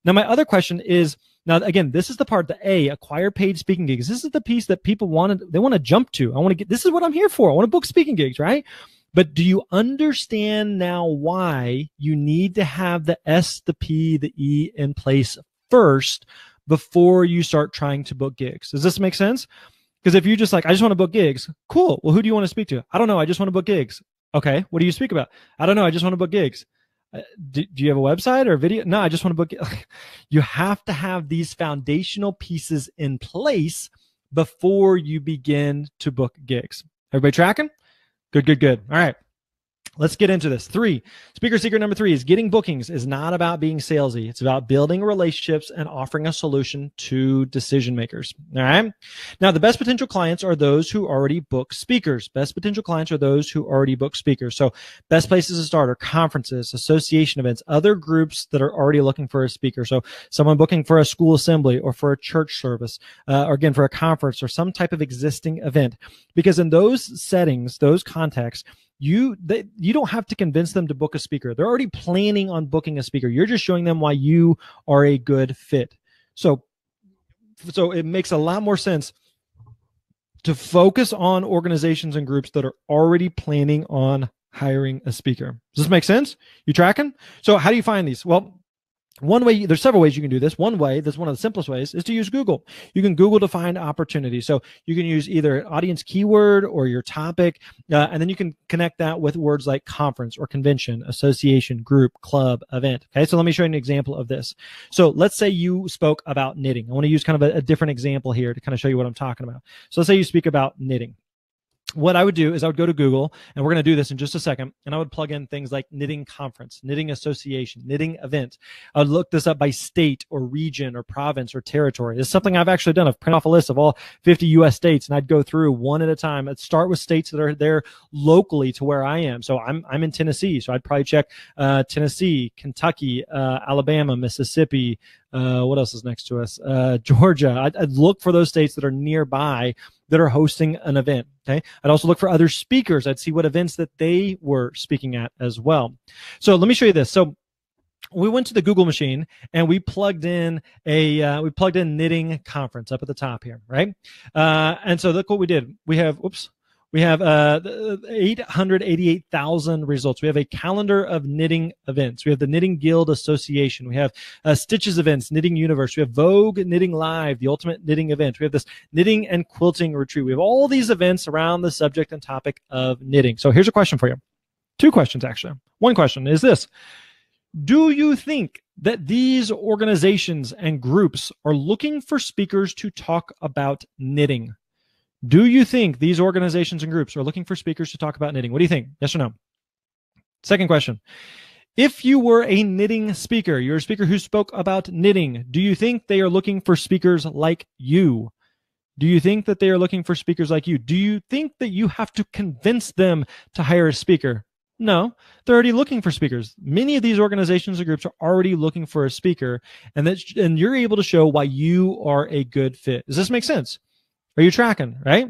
Now, my other question is, now, again, this is the part, the A, acquire paid speaking gigs. This is the piece that people want to jump to. This is what I'm here for. I want to book speaking gigs, right? But do you understand now why you need to have the S, the P, the E in place first before you start trying to book gigs? Does this make sense? Because if you're just like, I just want to book gigs, cool. Well, who do you want to speak to? I don't know. I just want to book gigs. Okay. What do you speak about? I don't know. I just want to book gigs. Do you have a website or a video? No, I just want to book it. You have to have these foundational pieces in place before you begin to book gigs. Everybody tracking? Good. All right. Let's get into this. 3, speaker secret number 3 is getting bookings is not about being salesy. It's about building relationships and offering a solution to decision makers. All right. Now, the best potential clients are those who already book speakers. Best potential clients are those who already book speakers. So best places to start are conferences, association events, other groups that are already looking for a speaker. So someone booking for a school assembly or for a church service, or again, for a conference or some type of existing event. Because in those settings, those contexts, you don't have to convince them to book a speaker. They're already planning on booking a speaker. You're just showing them why you are a good fit. So it makes a lot more sense to focus on organizations and groups that are already planning on hiring a speaker. Does this make sense? You tracking? So how do you find these? Well, one way, there's several ways you can do this. One way, that's one of the simplest ways, is to use Google. You can Google to find opportunities. So you can use either audience keyword or your topic, and then you can connect that with words like conference or convention, association, group, club, event. Okay, so let me show you an example of this. So let's say you spoke about knitting. I want to use kind of a different example here to kind of show you what I'm talking about. So let's say you speak about knitting. What I would do is I would go to Google, and we're going to do this in just a second, and I would plug in things like knitting conference, knitting association, knitting event. I would look this up by state or region or province or territory. It's something I've actually done. I've printed off a list of all 50 US states, and I'd go through one at a time. I'd start with states that are there locally to where I am. So I'm in Tennessee, so I'd probably check Tennessee, Kentucky, Alabama, Mississippi. What else is next to us? Georgia. I'd look for those states that are nearby that are hosting an event. Okay. I'd also look for other speakers. I'd see what events that they were speaking at as well. So let me show you this. So we went to the Google machine and we plugged in knitting conference up at the top here, right? And so look what we did. We have 888,000 results. We have a calendar of knitting events. We have the Knitting Guild Association. We have Stitches events, Knitting Universe. We have Vogue Knitting Live, the ultimate knitting event. We have this knitting and quilting retreat. We have all these events around the subject and topic of knitting. So here's a question for you. 2 questions, actually. One question is this. Do you think that these organizations and groups are looking for speakers to talk about knitting? Do you think these organizations and groups are looking for speakers to talk about knitting? What do you think? Yes or no? Second question. If you were a knitting speaker, you're a speaker who spoke about knitting, do you think they are looking for speakers like you? Do you think that they are looking for speakers like you? Do you think that you have to convince them to hire a speaker? No, they're already looking for speakers. Many of these organizations and groups are already looking for a speaker, and you're able to show why you are a good fit. Does this make sense? Are you tracking, right?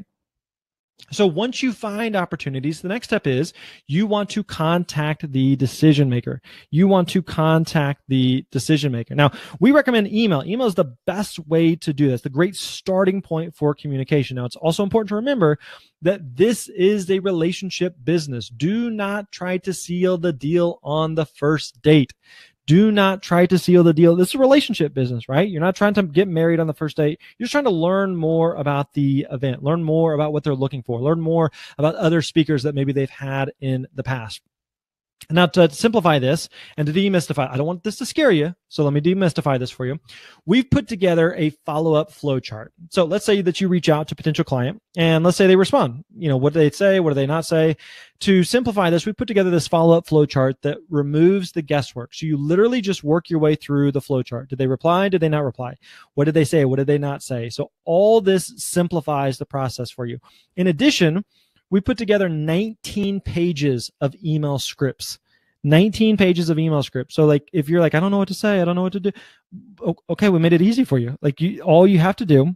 So once you find opportunities, the next step is you want to contact the decision maker. You want to contact the decision maker. Now, we recommend email. Email is the best way to do this, the great starting point for communication. Now, it's also important to remember that this is a relationship business. Do not try to seal the deal on the first date. Do not try to seal the deal. This is a relationship business, right? You're not trying to get married on the first date. You're just trying to learn more about the event, learn more about what they're looking for, learn more about other speakers that maybe they've had in the past. Now, to simplify this and to demystify, I don't want this to scare you, so let me demystify this for you. We've put together a follow-up flow chart. So let's say that you reach out to a potential client, and let's say they respond. What do they say? What do they not say? To simplify this, we put together this follow-up flow chart that removes the guesswork. So you literally just work your way through the flow chart. Did they reply? Did they not reply? What did they say? What did they not say? So all this simplifies the process for you. In addition, we put together 19 pages of email scripts. 19 pages of email scripts. So like, if you're like, I don't know what to say, I don't know what to do. Okay, we made it easy for you. Like all you have to do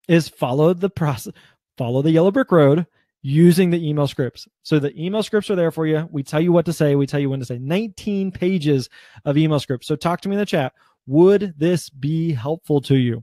is follow the process, follow the yellow brick road using the email scripts. So the email scripts are there for you. We tell you what to say. We tell you when to say. 19 pages of email scripts. So talk to me in the chat. Would this be helpful to you?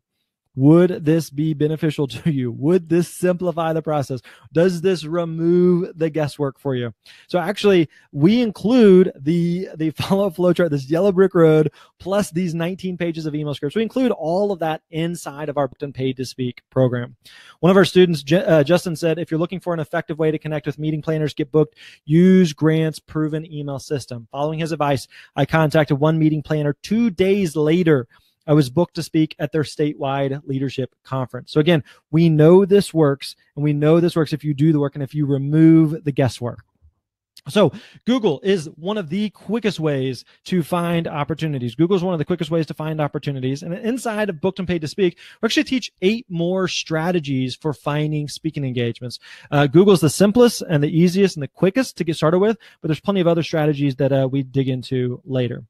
Would this be beneficial to you? Would this simplify the process? Does this remove the guesswork for you? So actually, we include the follow-up flow chart, this yellow brick road, plus these 19 pages of email scripts. We include all of that inside of our Booked and Paid to Speak program. One of our students, Justin, said, if you're looking for an effective way to connect with meeting planners, get booked, use Grant's proven email system. Following his advice, I contacted one meeting planner 2 days later. I was booked to speak at their statewide leadership conference. So again, we know this works, and we know this works if you do the work and if you remove the guesswork. So Google is one of the quickest ways to find opportunities. Google is one of the quickest ways to find opportunities. And inside of Booked and Paid to Speak, we actually teach 8 more strategies for finding speaking engagements. Google's the simplest and the easiest and the quickest to get started with, but there's plenty of other strategies that we dig into later.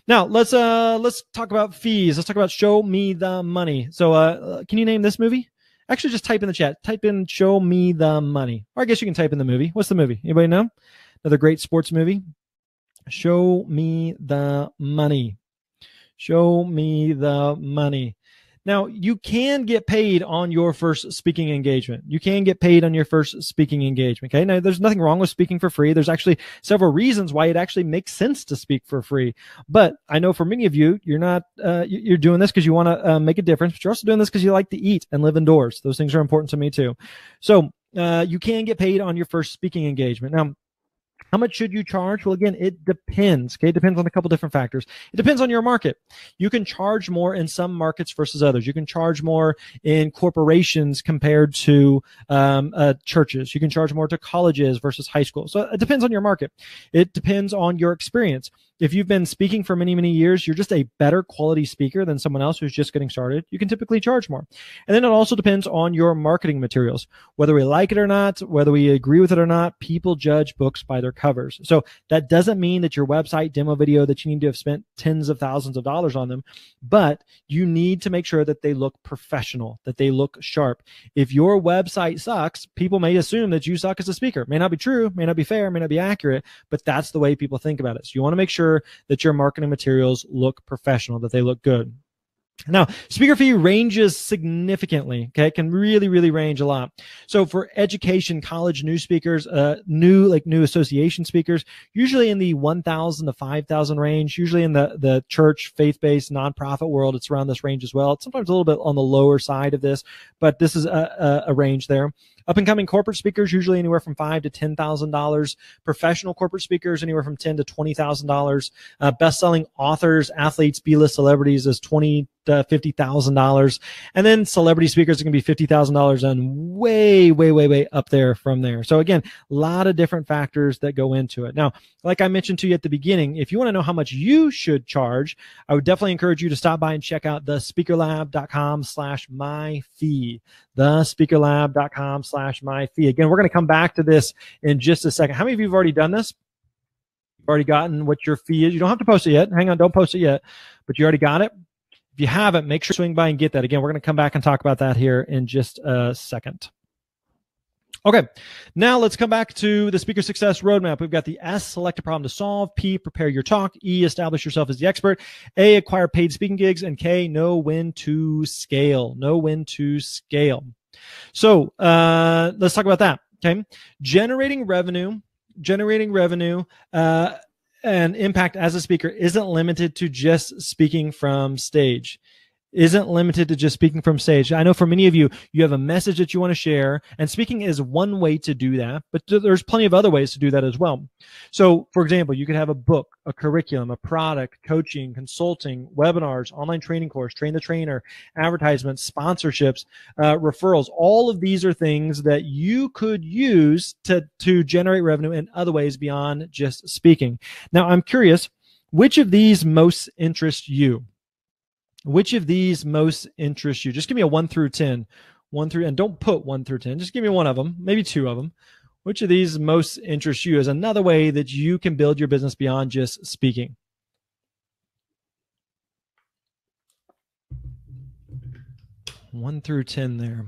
Now let's talk about fees. Let's talk about Show Me the Money. So can you name this movie? Actually, just type in the chat. Type in "Show Me the Money," or I guess you can type in the movie. What's the movie? Anybody know? Another great sports movie. Show Me the Money. Show Me the Money. Now, you can get paid on your first speaking engagement. You can get paid on your first speaking engagement. Okay. Now, there's nothing wrong with speaking for free. There's actually several reasons why it actually makes sense to speak for free. But I know for many of you, you're not, you're doing this because you want to make a difference, but you're also doing this because you like to eat and live indoors. Those things are important to me too. So, you can get paid on your first speaking engagement. Now, how much should you charge? Well, again, it depends. Okay, it depends on a couple different factors. It depends on your market. You can charge more in some markets versus others. You can charge more in corporations compared to churches. You can charge more to colleges versus high school. So it depends on your market. It depends on your experience. If you've been speaking for many, many years, you're just a better quality speaker than someone else who's just getting started. You can typically charge more. And then it also depends on your marketing materials. Whether we like it or not, whether we agree with it or not, people judge books by their covers. So that doesn't mean that your website demo video that you need to have spent tens of thousands of dollars on them, but you need to make sure that they look professional, that they look sharp. If your website sucks, people may assume that you suck as a speaker. May not be true, may not be fair, may not be accurate, but that's the way people think about it. So you want to make sure that your marketing materials look professional, that they look good. Now, speaker fee ranges significantly. Okay, it can really, really range a lot. So for education, college, new speakers, new association speakers, usually in the 1,000 to 5,000 range. Usually in the church, faith-based, nonprofit world, it's around this range as well. It's sometimes a little bit on the lower side of this, but this is a range there. Up and coming corporate speakers, usually anywhere from $5,000 to $10,000. Professional corporate speakers, anywhere from $10,000 to $20,000. Best-selling authors, athletes, B-list celebrities is $20,000 to $50,000. And then celebrity speakers are going to be $50,000 and way up there from there. So again, a lot of different factors that go into it. Now, like I mentioned to you at the beginning, if you want to know how much you should charge, I would definitely encourage you to stop by and check out thespeakerlab.com/myfee. thespeakerlab.com/myfee. Again, we're going to come back to this in just a second. How many of you have already done this? You've already gotten what your fee is. You don't have to post it yet. Hang on, don't post it yet, but you already got it. If you haven't, make sure to swing by and get that. Again, we're going to come back and talk about that here in just a second. Okay, now let's come back to the Speaker Success Roadmap. We've got the S, select a problem to solve. P, prepare your talk. E, establish yourself as the expert. A, acquire paid speaking gigs. And K, know when to scale. Know when to scale. So let's talk about that. Okay, generating revenue and impact as a speaker isn't limited to just speaking from stage. Isn't limited to just speaking from stage. I know for many of you, you have a message that you want to share, and speaking is one way to do that, but there's plenty of other ways to do that as well. So, for example, you could have a book, a curriculum, a product, coaching, consulting, webinars, online training course, train the trainer, advertisements, sponsorships, referrals. All of these are things that you could use to generate revenue in other ways beyond just speaking. Now, I'm curious, which of these most interest you? Which of these most interest you? Just give me a 1 through 10. 1 through, and don't put 1 through 10. Just give me one of them, maybe two of them. Which of these most interest you is another way that you can build your business beyond just speaking. One through 10 there.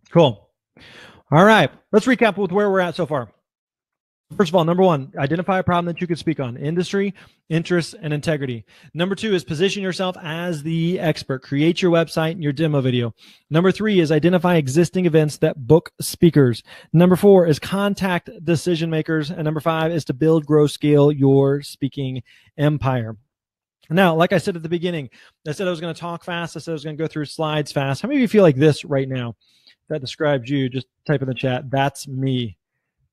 Cool. All right. Let's recap with where we're at so far. First of all, number 1, identify a problem that you could speak on. Industry, interest, and integrity. Number 2 is position yourself as the expert. Create your website and your demo video. Number 3 is identify existing events that book speakers. Number 4 is contact decision makers. And number 5 is to build, grow, scale your speaking empire. Now, like I said at the beginning, I said I was going to talk fast. I said I was going to go through slides fast. How many of you feel like this right now? If that describes you, just type in the chat. That's me.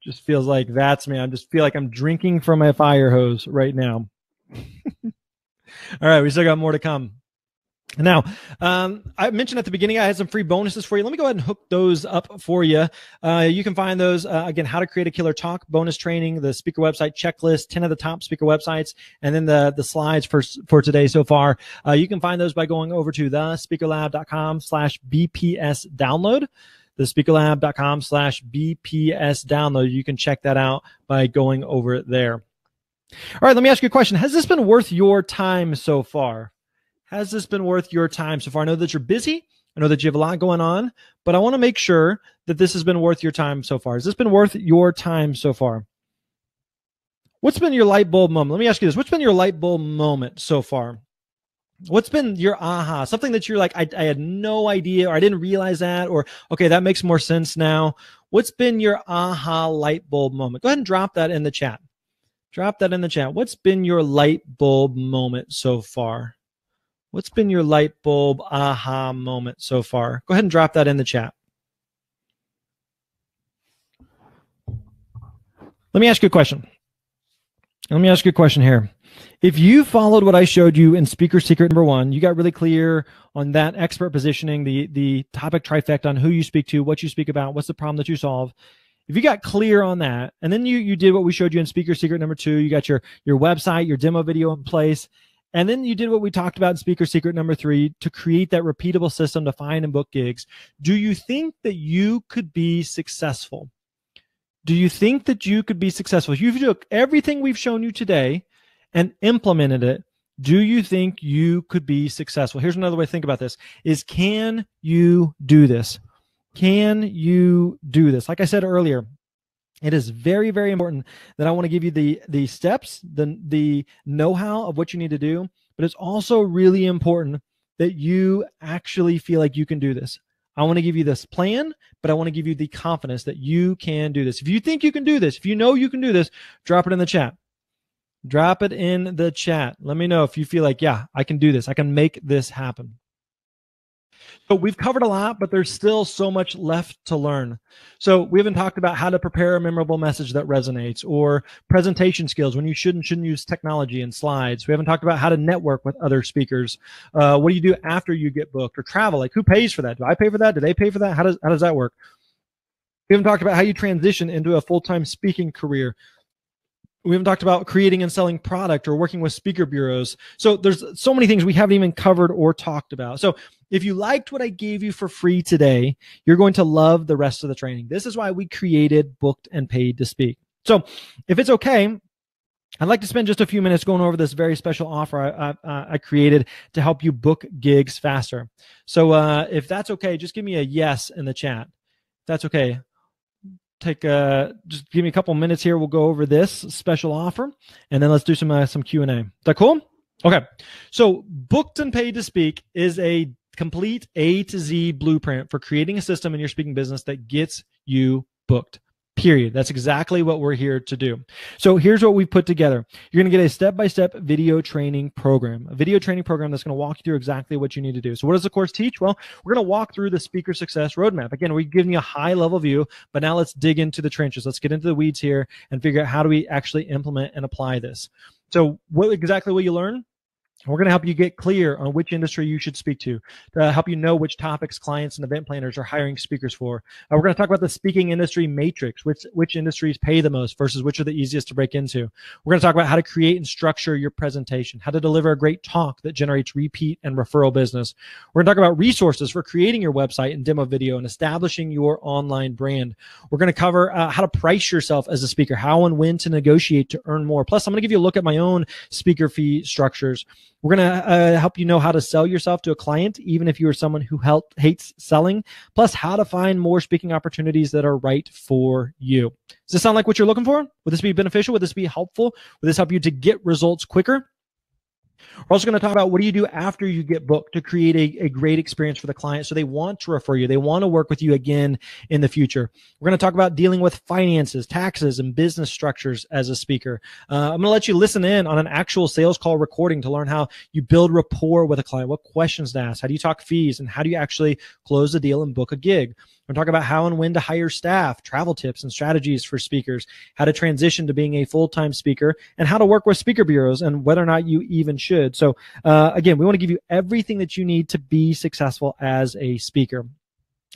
Just feels like that's me. I just feel like I'm drinking from a fire hose right now. All right, we still got more to come. Now, I mentioned at the beginning I had some free bonuses for you. Let me go ahead and hook those up for you. You can find those, again, how to create a killer talk bonus training, the speaker website checklist, 10 of the top speaker websites, and then the slides for today so far. You can find those by going over to thespeakerlab.com/BPS download. Thespeakerlab.com/BPS download. You can check that out by going over there. All right, let me ask you a question. Has this been worth your time so far? Has this been worth your time so far? I know that you're busy. I know that you have a lot going on, but I want to make sure that this has been worth your time so far. Has this been worth your time so far? What's been your light bulb moment? Let me ask you this. What's been your light bulb moment so far? What's been your aha? Something that you're like, I had no idea, or I didn't realize that, or okay, that makes more sense now. What's been your aha light bulb moment? Go ahead and drop that in the chat. Drop that in the chat. What's been your light bulb moment so far? What's been your light bulb aha moment so far? Go ahead and drop that in the chat. Let me ask you a question. Let me ask you a question here. If you followed what I showed you in speaker secret number 1, you got really clear on that expert positioning, the topic trifecta on who you speak to, what you speak about, what's the problem that you solve. If you got clear on that, and then you did what we showed you in speaker secret number 2, you got your website, your demo video in place, and then you did what we talked about in speaker secret number 3 to create that repeatable system to find and book gigs. Do you think that you could be successful? Do you think that you could be successful? If you took everything we've shown you today and implemented it, do you think you could be successful? Here's another way to think about this is, can you do this? Can you do this? Like I said earlier, it is very, very important that I want to give you the steps, the know-how of what you need to do, but it's also really important that you actually feel like you can do this. I want to give you this plan, but I want to give you the confidence that you can do this. If you think you can do this, if you know you can do this, drop it in the chat. Drop it in the chat. Let me know if you feel like, yeah, I can do this. I can make this happen. So we've covered a lot, but there's still so much left to learn. So we haven't talked about how to prepare a memorable message that resonates, or presentation skills when you shouldn't use technology and slides. We haven't talked about how to network with other speakers. What do you do after you get booked, or travel? Like, who pays for that? Do I pay for that? Do they pay for that? How does that work? We haven't talked about how you transition into a full-time speaking career. We haven't talked about creating and selling product or working with speaker bureaus. So there's so many things we haven't even covered or talked about. So if you liked what I gave you for free today, you're going to love the rest of the training. This is why we created Booked and Paid to Speak. So if it's okay, I'd like to spend just a few minutes going over this very special offer I created to help you book gigs faster. So if that's okay, just give me a yes in the chat. If that's okay. Just give me a couple minutes here. We'll go over this special offer, and then let's do some Q&A. Is that cool? Okay. So Booked and Paid to Speak is a complete A to Z blueprint for creating a system in your speaking business that gets you booked. Period. That's exactly what we're here to do. So here's what we've put together. You're going to get a step-by-step video training program, a video training program that's going to walk you through exactly what you need to do. So what does the course teach? Well, we're going to walk through the speaker success roadmap. Again, we're giving you a high-level view, but now let's dig into the trenches. Let's get into the weeds here and figure out how do we actually implement and apply this. So what exactly will you learn? We're going to help you get clear on which industry you should speak to help you know which topics clients and event planners are hiring speakers for. We're going to talk about the speaking industry matrix, which industries pay the most versus which are the easiest to break into. We're going to talk about how to create and structure your presentation, how to deliver a great talk that generates repeat and referral business. We're going to talk about resources for creating your website and demo video and establishing your online brand. We're going to cover how to price yourself as a speaker, how and when to negotiate to earn more. Plus, I'm going to give you a look at my own speaker fee structures. We're going to help you know how to sell yourself to a client, even if you are someone who hates selling, plus how to find more speaking opportunities that are right for you. Does this sound like what you're looking for? Would this be beneficial? Would this be helpful? Would this help you to get results quicker? We're also going to talk about what do you do after you get booked to create a great experience for the client so they want to refer you. They want to work with you again in the future. We're going to talk about dealing with finances, taxes, and business structures as a speaker. I'm going to let you listen in on an actual sales call recording to learn how you build rapport with a client, what questions to ask, how do you talk fees, and how do you actually close the deal and book a gig. We're talking about how and when to hire staff, travel tips and strategies for speakers, how to transition to being a full-time speaker, and how to work with speaker bureaus and whether or not you even should. So again, we want to give you everything that you need to be successful as a speaker.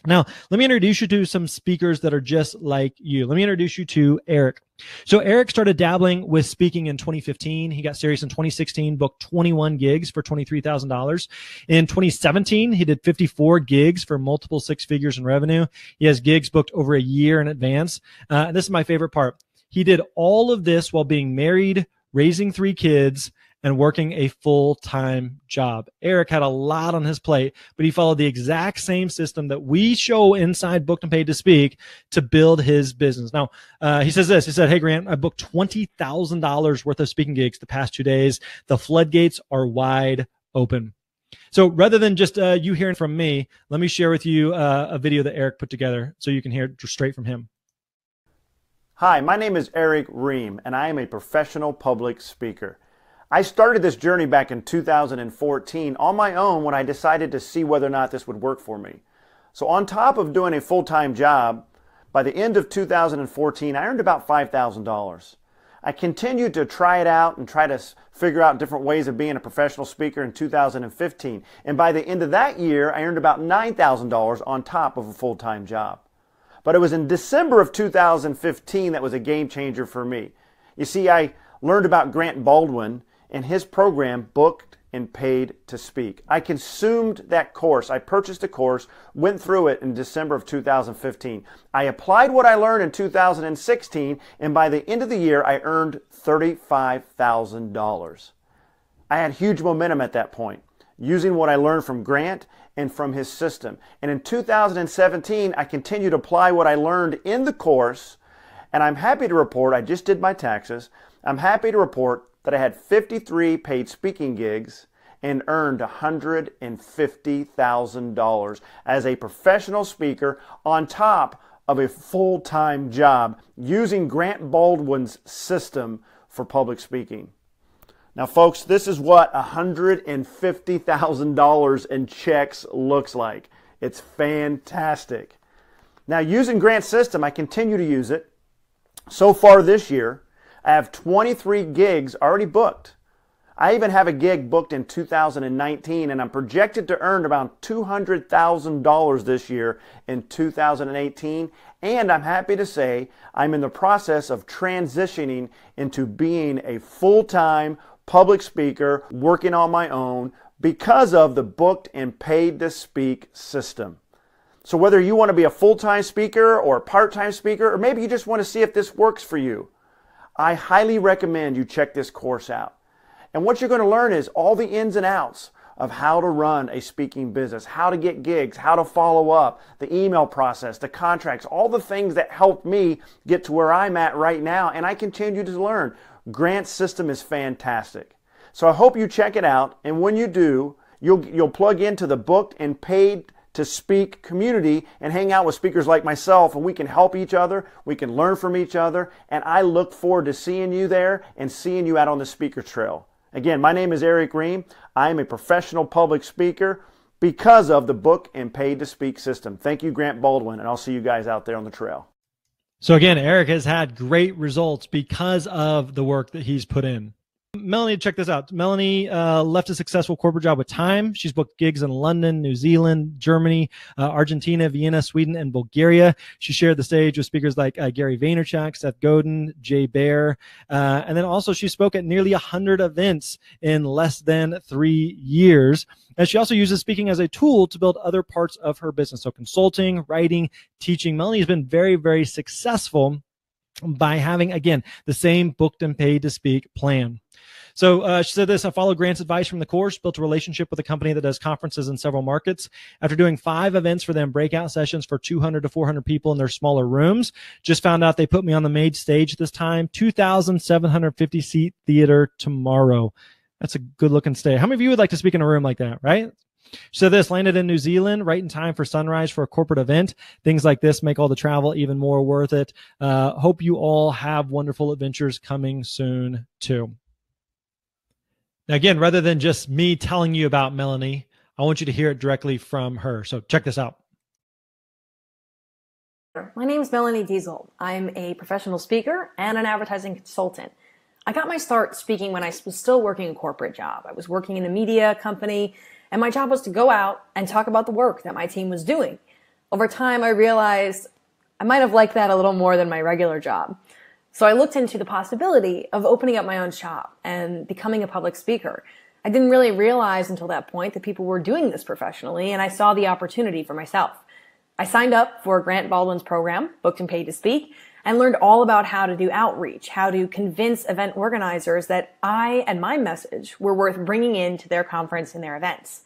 Now, let me introduce you to some speakers that are just like you. Let me introduce you to Eric. So Eric started dabbling with speaking in 2015. He got serious in 2016, booked 21 gigs for $23,000. In 2017, he did 54 gigs for multiple six figures in revenue. He has gigs booked over a year in advance. And this is my favorite part. He did all of this while being married, raising 3 kids, and working a full-time job. Eric had a lot on his plate, but he followed the exact same system that we show inside Booked and Paid to Speak to build his business. Now, he says this. He said, hey, Grant, I booked $20,000 worth of speaking gigs the past 2 days. The floodgates are wide open. So rather than just you hearing from me, let me share with you a video that Eric put together so you can hear it straight from him. Hi, my name is Eric Ream, and I am a professional public speaker. I started this journey back in 2014 on my own when I decided to see whether or not this would work for me. So on top of doing a full-time job, by the end of 2014, I earned about $5,000. I continued to try it out and try to figure out different ways of being a professional speaker in 2015. And by the end of that year, I earned about $9,000 on top of a full-time job. But it was in December of 2015 that was a game changer for me. You see, I learned about Grant Baldwin and his program, Booked and Paid to Speak. I consumed that course. I purchased a course, went through it in December of 2015. I applied what I learned in 2016, and by the end of the year, I earned $35,000. I had huge momentum at that point, using what I learned from Grant and from his system. And in 2017, I continued to apply what I learned in the course, and I'm happy to report, I just did my taxes, I'm happy to report that I had 53 paid speaking gigs and earned $150,000 as a professional speaker on top of a full-time job using Grant Baldwin's system for public speaking. Now, folks, this is what $150,000 in checks looks like. It's fantastic. Now, using Grant's system, I continue to use it. So far this year, I have 23 gigs already booked. I even have a gig booked in 2019, and I'm projected to earn about $200,000 this year in 2018. And I'm happy to say I'm in the process of transitioning into being a full-time public speaker, working on my own because of the Booked and Paid to Speak system. So whether you want to be a full-time speaker or a part-time speaker, or maybe you just want to see if this works for you, I highly recommend you check this course out. And what you're going to learn is all the ins and outs of how to run a speaking business, how to get gigs, how to follow up, the email process, the contracts, all the things that helped me get to where I'm at right now, and I continue to learn. Grant's system is fantastic. So I hope you check it out, and when you do, you'll plug into the Booked and Paid to Speak community and hang out with speakers like myself, and we can help each other, we can learn from each other, and I look forward to seeing you there and seeing you out on the speaker trail. Again, my name is Eric Ream. I am a professional public speaker because of the Booked and Paid to Speak system. Thank you, Grant Baldwin, and I'll see you guys out there on the trail. So again, Eric has had great results because of the work that he's put in. Melanie, check this out. Melanie left a successful corporate job with time. She's booked gigs in London, New Zealand, Germany, Argentina, Vienna, Sweden, and Bulgaria. She shared the stage with speakers like Gary Vaynerchuk, Seth Godin, Jay Baer. And then also she spoke at nearly 100 events in less than 3 years. And she also uses speaking as a tool to build other parts of her business. So consulting, writing, teaching. Melanie has been very, very successful by having, again, the same Booked and Paid to Speak plan. So she said this: I followed Grant's advice from the course, built a relationship with a company that does conferences in several markets. After doing 5 events for them, breakout sessions for 200 to 400 people in their smaller rooms, just found out they put me on the main stage this time, 2,750 seat theater tomorrow. That's a good looking stage. How many of you would like to speak in a room like that, right? So this landed in New Zealand right in time for sunrise for a corporate event. Things like this make all the travel even more worth it. Hope you all have wonderful adventures coming soon too. Now, again, rather than just me telling you about Melanie, I want you to hear it directly from her. So check this out. My name is Melanie Diesel. I'm a professional speaker and an advertising consultant. I got my start speaking when I was still working a corporate job. I was working in a media company, and my job was to go out and talk about the work that my team was doing. Over time, I realized I might have liked that a little more than my regular job. So I looked into the possibility of opening up my own shop and becoming a public speaker. I didn't really realize until that point that people were doing this professionally, and I saw the opportunity for myself. I signed up for Grant Baldwin's program, Booked and Paid to Speak, and learned all about how to do outreach, how to convince event organizers that I and my message were worth bringing into their conference and their events.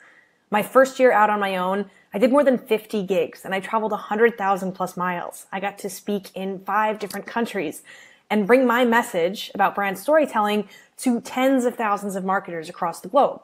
My first year out on my own, I did more than 50 gigs, and I traveled 100,000 plus miles. I got to speak in 5 different countries and bring my message about brand storytelling to tens of thousands of marketers across the globe.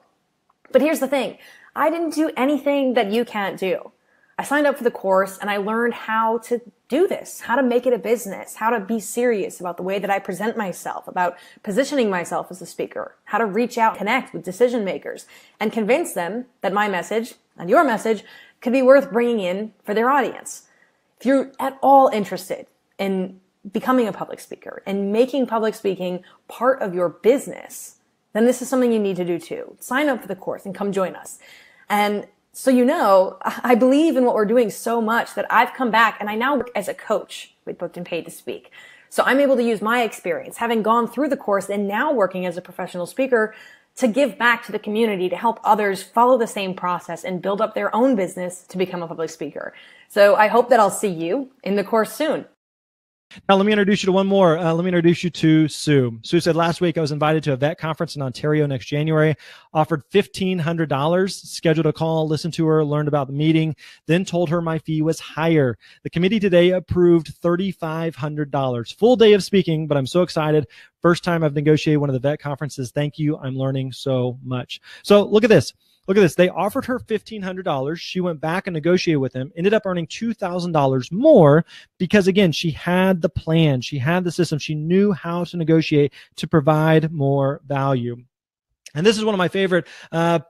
But here's the thing, I didn't do anything that you can't do. I signed up for the course and I learned how to do this, how to make it a business, how to be serious about the way that I present myself, about positioning myself as a speaker, how to reach out, connect with decision makers, and convince them that my message and your message could be worth bringing in for their audience. If you're at all interested in becoming a public speaker and making public speaking part of your business, then this is something you need to do too. Sign up for the course and come join us. And so you know, I believe in what we're doing so much that I've come back and I now work as a coach with Booked and Paid to Speak. So I'm able to use my experience, having gone through the course and now working as a professional speaker, to give back to the community, to help others follow the same process and build up their own business to become a public speaker. So I hope that I'll see you in the course soon. Now, let me introduce you to one more. Let me introduce you to Sue. Sue said, last week I was invited to a vet conference in Ontario next January, offered $1,500, scheduled a call, listened to her, learned about the meeting, then told her my fee was higher. The committee today approved $3,500. Full day of speaking, but I'm so excited. First time I've negotiated one of the vet conferences. Thank you. I'm learning so much. So look at this. Look at this. They offered her $1,500. She went back and negotiated with them, ended up earning $2,000 more because, again, she had the plan. She had the system. She knew how to negotiate to provide more value. And this is one of my favorite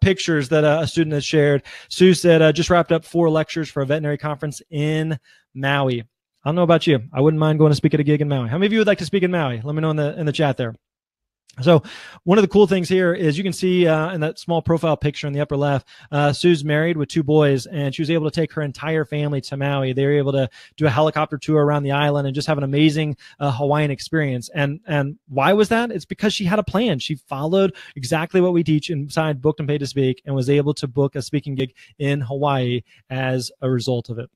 pictures that a student has shared. Sue said, just wrapped up 4 lectures for a veterinary conference in Maui. I don't know about you. I wouldn't mind going to speak at a gig in Maui. How many of you would like to speak in Maui? Let me know in the chat there. So one of the cool things here is you can see in that small profile picture in the upper left, Sue's married with 2 boys, and she was able to take her entire family to Maui. They were able to do a helicopter tour around the island and just have an amazing Hawaiian experience. And why was that? It's because she had a plan. She followed exactly what we teach inside Booked and Paid to Speak and was able to book a speaking gig in Hawaii as a result of it.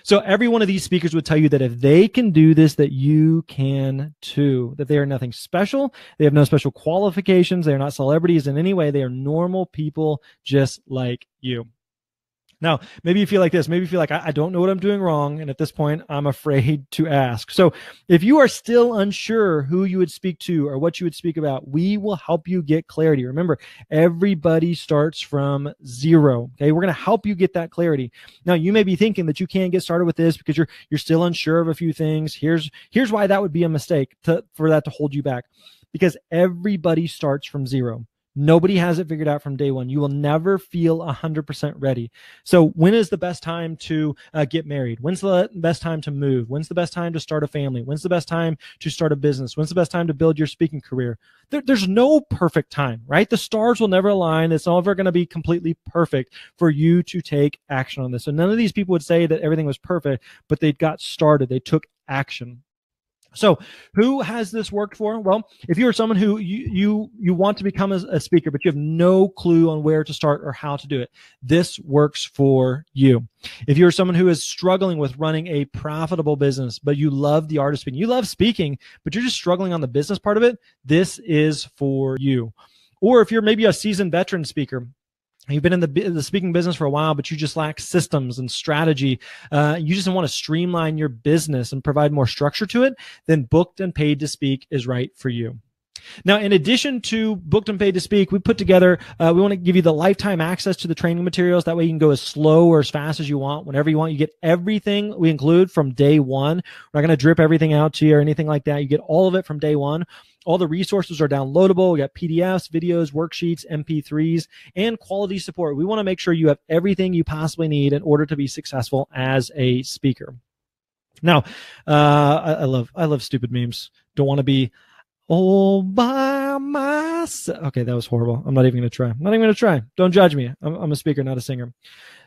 So every one of these speakers would tell you that if they can do this, that you can too, that they are nothing special. They have no special qualifications. They are not celebrities in any way. They are normal people just like you. Now, maybe you feel like this. Maybe you feel like, I don't know what I'm doing wrong. And at this point, I'm afraid to ask. So if you are still unsure who you would speak to or what you would speak about, we will help you get clarity. Remember, everybody starts from 0. Okay, we're going to help you get that clarity. Now, you may be thinking that you can't get started with this because you're still unsure of a few things. Here's why that would be a mistake for that to hold you back. Because everybody starts from 0. Nobody has it figured out from day one. You will never feel 100% ready. So when is the best time to get married? When's the best time to move? When's the best time to start a family? When's the best time to start a business? When's the best time to build your speaking career? There's no perfect time, right? The stars will never align. It's never going to be completely perfect for you to take action on this. So none of these people would say that everything was perfect, but they got started. They took action. So who has this worked for? Well, if you're someone who you want to become a speaker, but you have no clue on where to start or how to do it, this works for you. If you're someone who is struggling with running a profitable business, but you love the art of speaking, you love speaking, but you're just struggling on the business part of it, this is for you. Or if you're maybe a seasoned veteran speaker, you've been in the speaking business for a while, but you just lack systems and strategy. You just want to streamline your business and provide more structure to it, then Booked and Paid to Speak is right for you. Now, in addition to Booked and Paid to Speak, we put together, we want to give you the lifetime access to the training materials. That way you can go as slow or as fast as you want, whenever you want. You get everything we include from day one. We're not going to drip everything out to you or anything like that. You get all of it from day one. All the resources are downloadable. We got PDFs, videos, worksheets, MP3s, and quality support. We want to make sure you have everything you possibly need in order to be successful as a speaker. Now, I love stupid memes. Don't want to be all by myself. Okay, that was horrible. I'm not even going to try. Don't judge me. I'm a speaker, not a singer.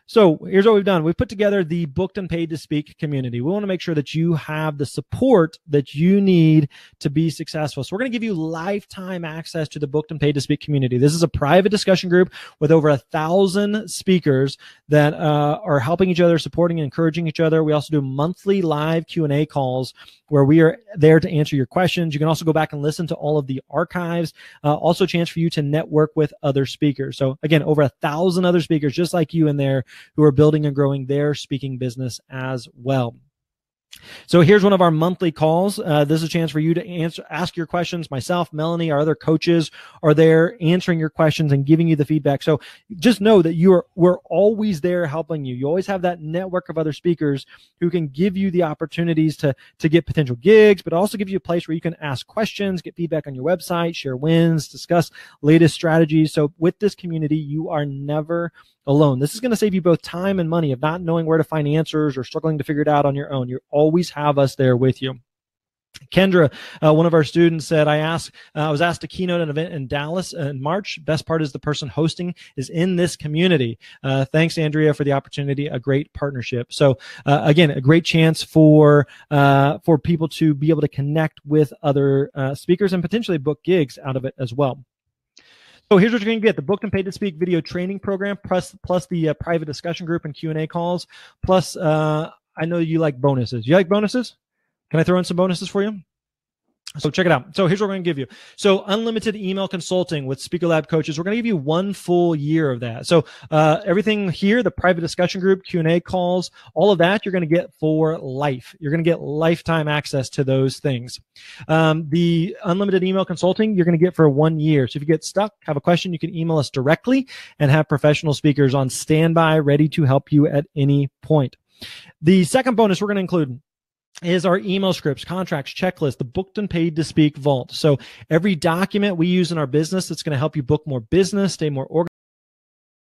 So here's what we've done. We've put together the Booked and Paid to Speak community. We want to make sure that you have the support that you need to be successful. So we're going to give you lifetime access to the Booked and Paid to Speak community. This is a private discussion group with over 1,000 speakers that are helping each other, supporting and encouraging each other. We also do monthly live Q&A calls where we are there to answer your questions. You can also go back and listen to all of the archives. Also a chance for you to network with other speakers. So again, over 1,000 other speakers just like you in there who are building and growing their speaking business as well. So here's one of our monthly calls. This is a chance for you to ask your questions. Myself, Melanie, our other coaches are there answering your questions and giving you the feedback. So just know that we're always there helping you. You always have that network of other speakers who can give you the opportunities to get potential gigs, but also give you a place where you can ask questions, get feedback on your website, share wins, discuss latest strategies. So with this community, you are never alone. This is going to save you both time and money of not knowing where to find answers or struggling to figure it out on your own. You always have us there with you. Kendra, one of our students, said, I was asked to keynote an event in Dallas in March. Best part is the person hosting is in this community. Thanks, Andrea, for the opportunity. A great partnership. So again, a great chance for people to be able to connect with other speakers and potentially book gigs out of it as well. So here's what you're going to get: the Booked and Paid to Speak video training program, plus the private discussion group and Q&A calls. Plus, I know you like bonuses. You like bonuses? Can I throw in some bonuses for you? So check it out. So here's what we're going to give you. So unlimited email consulting with Speaker Lab coaches. We're going to give you 1 full year of that. So everything here, the private discussion group, Q&A calls, all of that, you're going to get for life. You're going to get lifetime access to those things. The unlimited email consulting, you're going to get for 1 year. So if you get stuck, have a question, you can email us directly and have professional speakers on standby, ready to help you at any point. The second bonus we're going to include is our email scripts, contracts, checklist, the Booked and Paid to Speak vault. So every document we use in our business that's going to help you book more business, stay more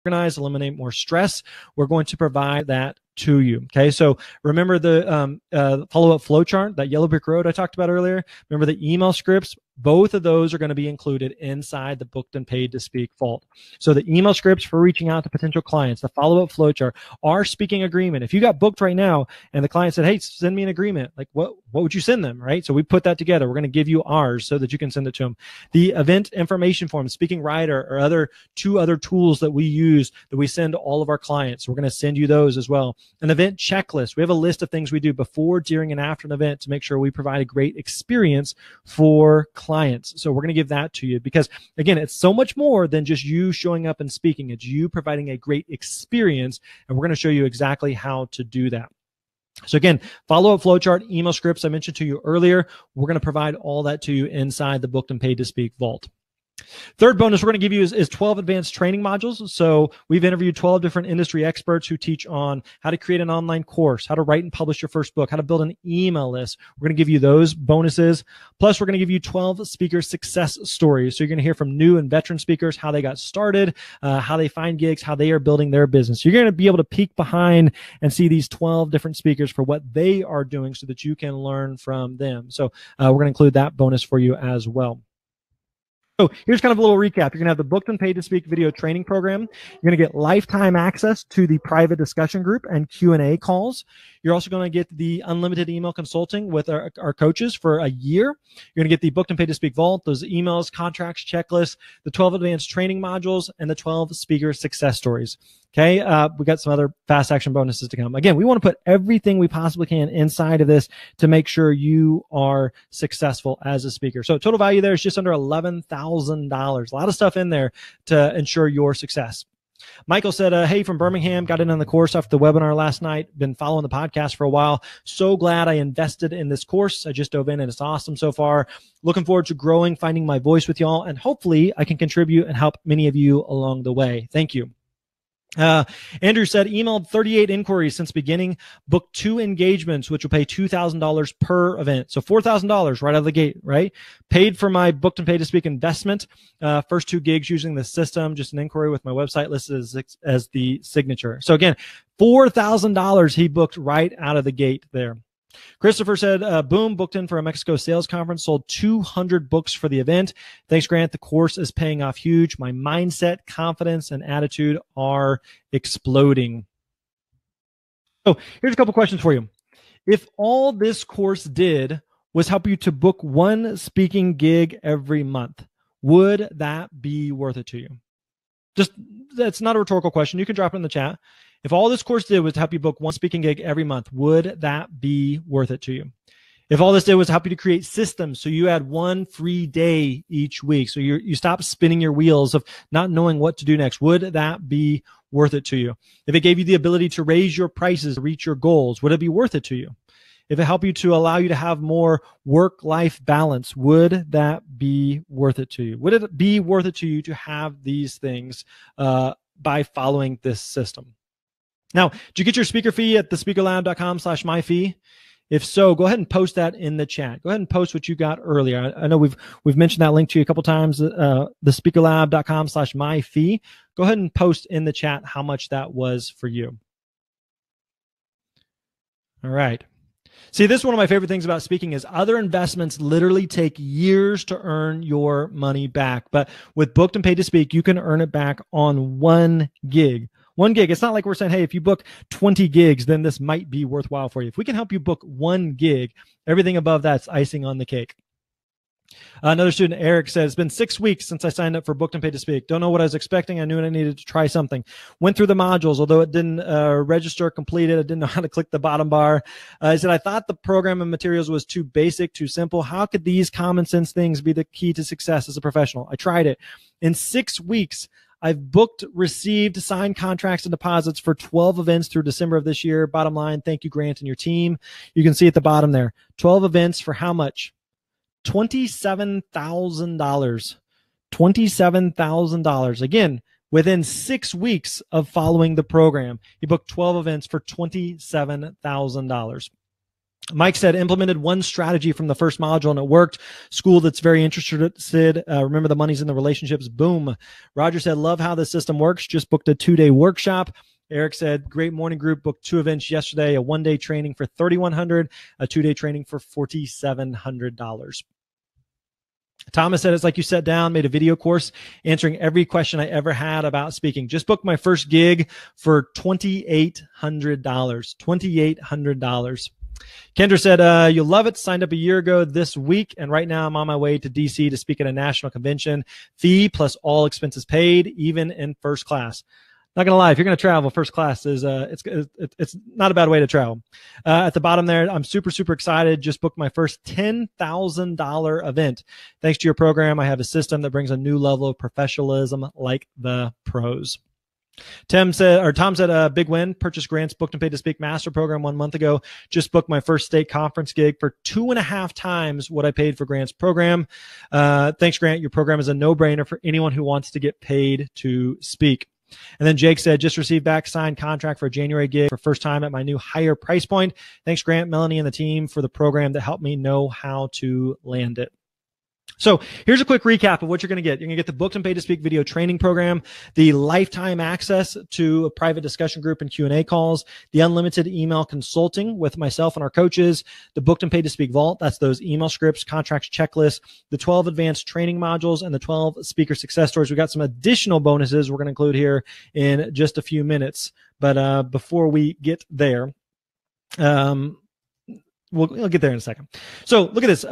organized, eliminate more stress, we're going to provide that to you. Okay, so remember the follow-up flow chart, that yellow brick road I talked about earlier. Remember the email scripts. Both of those are going to be included inside the Booked and Paid to Speak vault. So the email scripts for reaching out to potential clients, the follow-up flow chart, our speaking agreement. If you got booked right now and the client said, hey, send me an agreement, like what would you send them, right? So we put that together. We're going to give you ours so that you can send it to them. The event information form, speaking writer, or two other tools that we use that we send to all of our clients. We're going to send you those as well. An event checklist. We have a list of things we do before, during, and after an event to make sure we provide a great experience for clients. So we're going to give that to you because, again, it's so much more than just you showing up and speaking. It's you providing a great experience, and we're going to show you exactly how to do that. So again, follow-up flowchart, email scripts I mentioned to you earlier. We're going to provide all that to you inside the Booked and Paid to Speak vault. Third bonus we're going to give you is 12 advanced training modules. So we've interviewed 12 different industry experts who teach on how to create an online course, how to write and publish your first book, how to build an email list. We're going to give you those bonuses. Plus, we're going to give you 12 speaker success stories. So you're going to hear from new and veteran speakers, how they got started, how they find gigs, how they are building their business. You're going to be able to peek behind and see these 12 different speakers for what they are doing so that you can learn from them. So we're going to include that bonus for you as well. So here's kind of a little recap. You're going to have the Booked and Paid to Speak video training program. You're going to get lifetime access to the private discussion group and Q&A calls. You're also going to get the unlimited email consulting with our coaches for a year. You're going to get the Booked and Paid to Speak vault, those emails, contracts, checklists, the 12 advanced training modules, and the 12 speaker success stories. Okay, we got some other fast action bonuses to come. Again, we want to put everything we possibly can inside of this to make sure you are successful as a speaker. So total value there is just under $11,000. A lot of stuff in there to ensure your success. Michael said, hey, from Birmingham, got in on the course after the webinar last night, been following the podcast for a while. So glad I invested in this course. I just dove in and it's awesome so far. Looking forward to growing, finding my voice with y'all, and hopefully I can contribute and help many of you along the way. Thank you. Andrew said, emailed 38 inquiries since beginning, booked 2 engagements, which will pay $2,000 per event. So $4,000 right out of the gate, right? Paid for my Booked and Paid to Speak investment. First 2 gigs using the system, just an inquiry with my website listed as the signature. So again, $4,000 he booked right out of the gate there. Christopher said, boom, booked in for a Mexico sales conference, sold 200 books for the event. Thanks, Grant. The course is paying off huge. My mindset, confidence, and attitude are exploding. So here's a couple questions for you. If all this course did was help you to book one speaking gig every month, would that be worth it to you? Just, that's not a rhetorical question. You can drop it in the chat. If all this course did was to help you book one speaking gig every month, would that be worth it to you? If all this did was help you to create systems, so you had one free day each week, so you stop spinning your wheels of not knowing what to do next, would that be worth it to you? If it gave you the ability to raise your prices to reach your goals, would it be worth it to you? If it helped you to allow you to have more work-life balance, would that be worth it to you? Would it be worth it to you to have these things by following this system? Now, did you get your speaker fee at thespeakerlab.com/myfee? If so, go ahead and post that in the chat. Go ahead and post what you got earlier. I know we've mentioned that link to you a couple times, thespeakerlab.com/myfee. Go ahead and post in the chat how much that was for you. All right. See, this is one of my favorite things about speaking is other investments literally take years to earn your money back. But with Booked and Paid to Speak, you can earn it back on one gig. One gig. It's not like we're saying, hey, if you book 20 gigs, then this might be worthwhile for you. If we can help you book one gig, everything above that's icing on the cake. Another student, Eric, said, it's been 6 weeks since I signed up for Booked and Paid to Speak. Don't know what I was expecting. I knew I needed to try something. Went through the modules, although it didn't register completed. I didn't know how to click the bottom bar. I said, I thought the program and materials was too basic, too simple. How could these common sense things be the key to success as a professional? I tried it. In 6 weeks, I've booked, received, signed contracts and deposits for 12 events through December of this year. Bottom line, thank you, Grant, and your team. You can see at the bottom there, 12 events for how much? $27,000. $27,000. Again, within 6 weeks of following the program, he booked 12 events for $27,000. Mike said, implemented one strategy from the first module and it worked. School that's very interested. Remember, the money's in the relationships. Boom. Roger said, love how the system works. Just booked a 2-day workshop. Eric said, great morning group, booked 2 events yesterday, a 1-day training for $3,100, a 2-day training for $4,700. Thomas said, it's like you sat down, made a video course answering every question I ever had about speaking. Just booked my first gig for $2,800. $2,800. Kendra said, you'll love it. Signed up a year ago this week, and right now I'm on my way to DC to speak at a national convention. Fee plus all expenses paid, even in first class. Not gonna lie, if you're gonna travel, first class is it's not a bad way to travel. At the bottom there, I'm super excited. Just booked my first $10,000 event. Thanks to your program, I have a system that brings a new level of professionalism like the pros. Tom said, big win. Purchased Grant's Booked and Paid to Speak Master Program 1 month ago. Just booked my first state conference gig for 2.5 times what I paid for Grant's program. Thanks, Grant. Your program is a no-brainer for anyone who wants to get paid to speak. And then Jake said, just received back signed contract for a January gig for first time at my new higher price point. Thanks, Grant, Melanie, and the team for the program that helped me know how to land it. So here's a quick recap of what you're going to get. You're going to get the Booked and Paid to Speak video training program, the lifetime access to a private discussion group and Q&A calls, the unlimited email consulting with myself and our coaches, the Booked and Paid to Speak Vault, that's those email scripts, contracts, checklists, the 12 advanced training modules, and the 12 speaker success stories. We've got some additional bonuses we're going to include here in just a few minutes. But before we get there, we'll get there in a second. So look at this.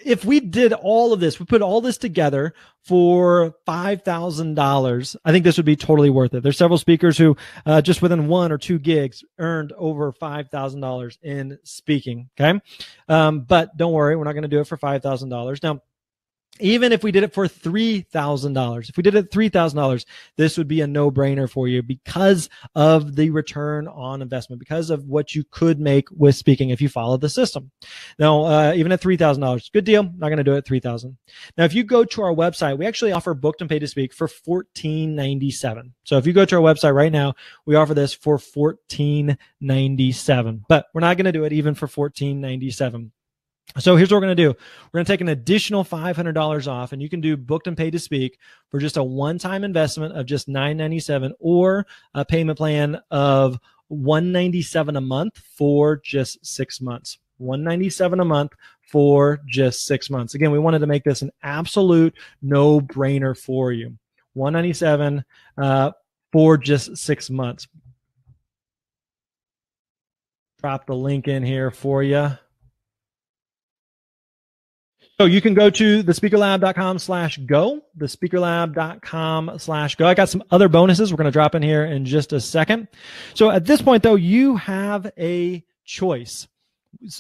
If we did all of this, we put all this together for $5,000, I think this would be totally worth it. There's several speakers who just within 1 or 2 gigs earned over $5,000 in speaking. Okay. But don't worry, we're not going to do it for $5,000. Now, even if we did it for $3,000, if we did it $3,000, this would be a no-brainer for you because of the return on investment, because of what you could make with speaking if you follow the system. Now, even at $3,000, good deal. Not going to do it at $3,000. Now, if you go to our website, we actually offer Booked and Paid to Speak for $14.97. So if you go to our website right now, we offer this for $14.97, but we're not going to do it even for $14.97. So here's what we're going to do. We're going to take an additional $500 off, and you can do Booked and Paid to Speak for just a one-time investment of just $997 or a payment plan of $197 a month for just 6 months. $197 a month for just 6 months. Again, we wanted to make this an absolute no-brainer for you. $197 for just 6 months. Drop the link in here for you. So you can go to thespeakerlab.com/go, thespeakerlab.com/go. I got some other bonuses we're going to drop in here in just a second. So at this point, though, you have a choice.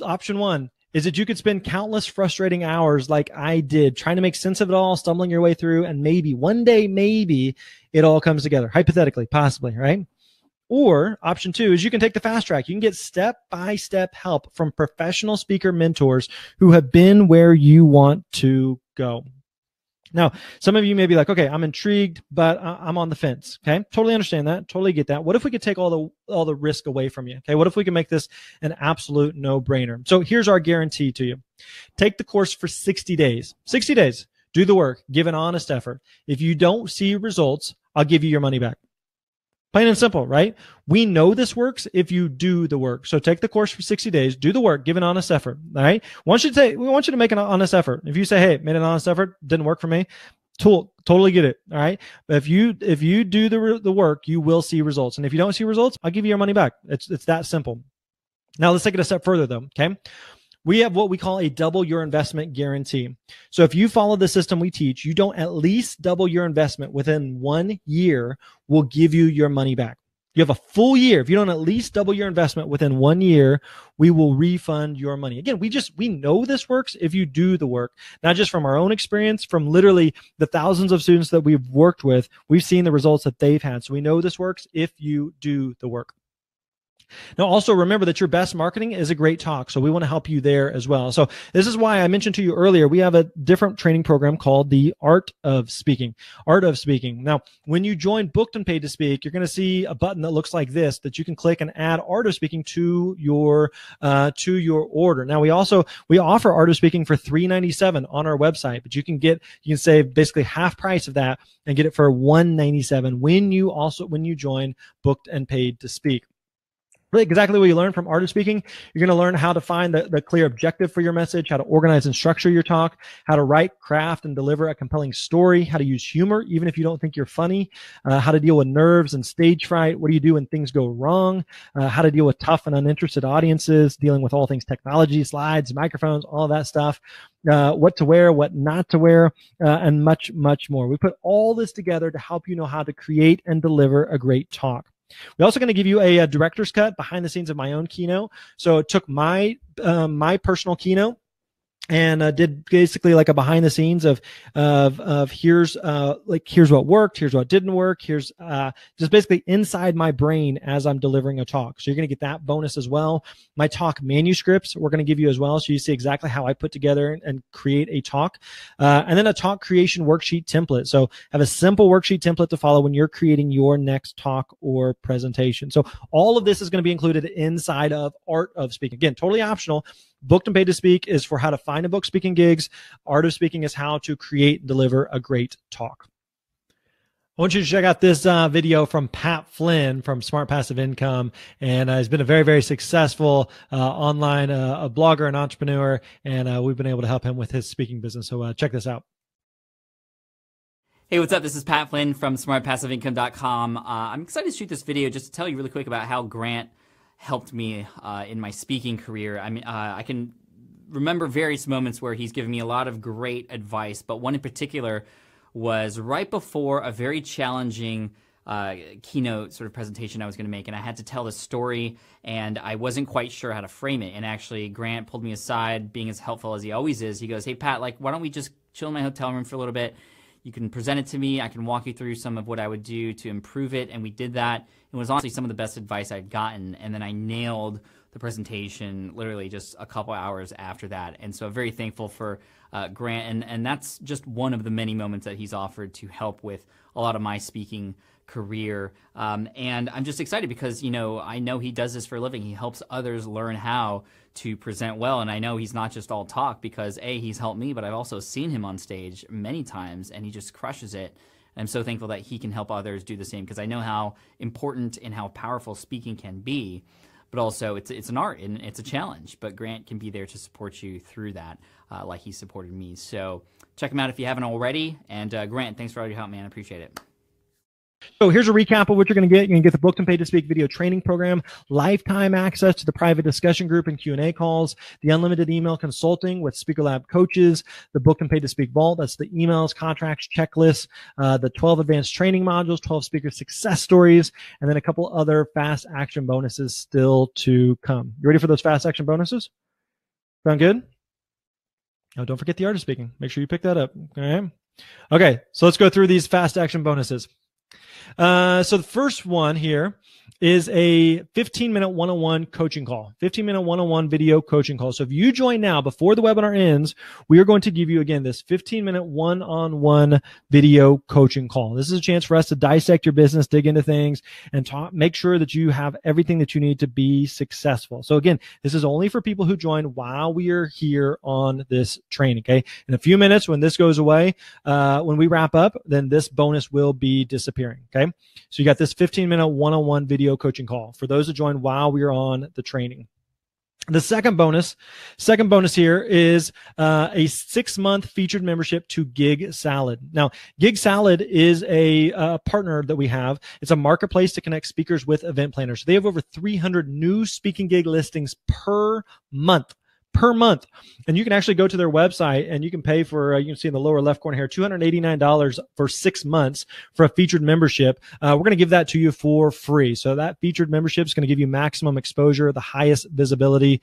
Option one is that you could spend countless frustrating hours like I did, trying to make sense of it all, stumbling your way through, and maybe one day, maybe it all comes together, hypothetically, possibly, right? Or option two is you can take the fast track. You can get step-by-step help from professional speaker mentors who have been where you want to go. Now, some of you may be like, okay, I'm intrigued, but I'm on the fence. Okay, totally understand that. Totally get that. What if we could take all the risk away from you? Okay, what if we can make this an absolute no-brainer? So here's our guarantee to you. Take the course for 60 days. 60 days. Do the work. Give an honest effort. If you don't see results, I'll give you your money back. Plain and simple, right? We know this works if you do the work. So take the course for 60 days, do the work, give an honest effort, all right? We want you to make an honest effort. If you say, hey, made an honest effort, didn't work for me, totally get it, all right? But if you do the work, you will see results. And if you don't see results, I'll give you your money back. It's that simple. Now let's take it a step further though, okay? We have what we call a double your investment guarantee. So if you follow the system we teach, you don't at least double your investment within 1 year, we'll give you your money back. You have a full year. If you don't at least double your investment within 1 year, we will refund your money. Again, we know this works if you do the work, not just from our own experience, from literally the thousands of students that we've worked with. We've seen the results that they've had. So we know this works if you do the work. Now, also remember that your best marketing is a great talk. So we want to help you there as well. So this is why I mentioned to you earlier, we have a different training program called the Art of Speaking. Art of Speaking. Now, when you join Booked and Paid to Speak, you're going to see a button that looks like this that you can click and add Art of Speaking to your order. Now, we offer Art of Speaking for $397 on our website, but you can save basically half price of that and get it for $197 when you join Booked and Paid to Speak. Really exactly what you learn from Art of Speaking. You're going to learn how to find the clear objective for your message, how to organize and structure your talk, how to write, craft, and deliver a compelling story, how to use humor, even if you don't think you're funny, how to deal with nerves and stage fright, what do you do when things go wrong, how to deal with tough and uninterested audiences, dealing with all things technology, slides, microphones, all that stuff, what to wear, what not to wear, and much, much more. We put all this together to help you know how to create and deliver a great talk. We're also going to give you a director's cut behind the scenes of my own keynote. So it took my personal keynote and did basically like a behind the scenes of here's what worked, here's what didn't work, here's just basically inside my brain as I'm delivering a talk. So you're going to get that bonus as well. My talk manuscripts we're going to give you as well, so you see exactly how I put together and create a talk, and then a talk creation worksheet template. So have a simple worksheet template to follow when you're creating your next talk or presentation. So all of this is going to be included inside of Art of Speaking. Again, totally optional. Booked and Paid to Speak is for how to find and book speaking gigs. Art of Speaking is how to create and deliver a great talk. I want you to check out this video from Pat Flynn from Smart Passive Income, and he's been a very, very successful online a blogger and entrepreneur, and we've been able to help him with his speaking business. So check this out. Hey, what's up? This is Pat Flynn from smartpassiveincome.com. I'm excited to shoot this video just to tell you really quick about how Grant helped me in my speaking career. I mean, I can remember various moments where he's given me a lot of great advice, but one in particular was right before a very challenging keynote sort of presentation I was going to make, and I had to tell the story, and I wasn't quite sure how to frame it. And actually, Grant pulled me aside, being as helpful as he always is. He goes, "Hey, Pat, like, why don't we just chill in my hotel room for a little bit? You can present it to me. I can walk you through some of what I would do to improve it." And we did that. It was honestly some of the best advice I'd gotten. And then I nailed the presentation literally just a couple hours after that. And so I'm very thankful for Grant. And that's just one of the many moments that he's offered to help with a lot of my speaking career. And I'm just excited because, you know, I know he does this for a living. He helps others learn how to present well. And I know he's not just all talk because he's helped me, but I've also seen him on stage many times and he just crushes it. And I'm so thankful that he can help others do the same because I know how important and how powerful speaking can be. but also it's an art and it's a challenge. But Grant can be there to support you through that, like he supported me. So check him out if you haven't already. And Grant, thanks for all your help, man. I appreciate it. So here's a recap of what you're going to get. You're going to get the Booked and Paid to Speak video training program, lifetime access to the private discussion group and Q&A calls, the unlimited email consulting with Speaker Lab coaches, the Booked and Paid to Speak vault, that's the emails, contracts, checklists, the 12 advanced training modules, 12 speaker success stories, and then a couple other fast action bonuses still to come. You ready for those fast action bonuses? Sound good? Oh, don't forget the art of speaking. Make sure you pick that up. Okay, so let's go through these fast action bonuses. So the first one here is a 15-minute one-on-one coaching call, 15-minute one-on-one video coaching call. So if you join now, before the webinar ends, we are going to give you, again, this 15-minute one-on-one video coaching call. This is a chance for us to dissect your business, dig into things, and make sure that you have everything that you need to be successful. So again, this is only for people who join while we are here on this training, okay? In a few minutes, when this goes away, when we wrap up, then this bonus will be disappearing, okay? So you got this 15-minute one-on-one video coaching call for those who join while we are on the training. The second bonus here is a 6-month featured membership to Gig Salad. Now, Gig Salad is a partner that we have. It's a marketplace to connect speakers with event planners. They have over 300 new speaking gig listings per month. And you can actually go to their website and you can pay for, you can see in the lower left corner here, $289 for 6 months for a featured membership. We're going to give that to you for free. So that featured membership is going to give you maximum exposure, the highest visibility.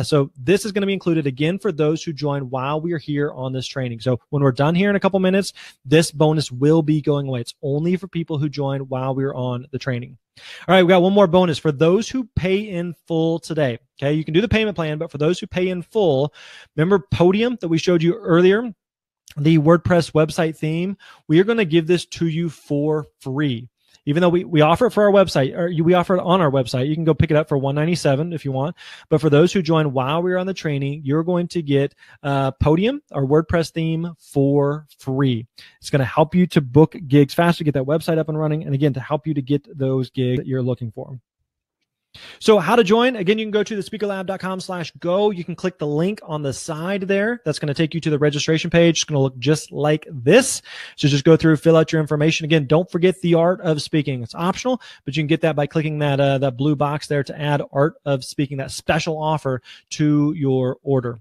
So this is going to be included again for those who join while we are here on this training. So when we're done here in a couple minutes, this bonus will be going away. It's only for people who join while we're on the training. All right, we got one more bonus for those who pay in full today. Okay, you can do the payment plan, but for those who pay in full, remember Podium that we showed you earlier, the WordPress website theme? We are going to give this to you for free. Even though we offer it for our website, or we offer it on our website, you can go pick it up for $197 if you want. But for those who join while we're on the training, you're going to get Podium, our WordPress theme, for free. It's going to help you to book gigs faster, get that website up and running, and again, to help you to get those gigs that you're looking for. So how to join? Again, you can go to thespeakerlab.com/go. You can click the link on the side there. That's going to take you to the registration page. It's going to look just like this. So just go through, fill out your information. Again, don't forget the art of speaking. It's optional, but you can get that by clicking that blue box there to add art of speaking, that special offer to your order.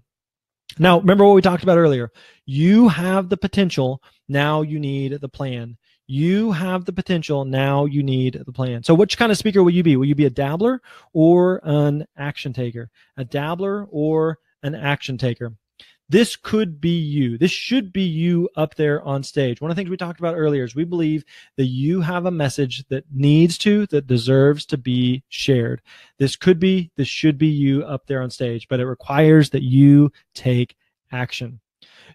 Now, remember what we talked about earlier. You have the potential. Now you need the plan. You have the potential. Now you need the plan. So which kind of speaker will you be? Will you be a dabbler or an action taker? A dabbler or an action taker? This could be you. This should be you up there on stage. One of the things we talked about earlier is we believe that you have a message that deserves to be shared. This should be you up there on stage, but it requires that you take action.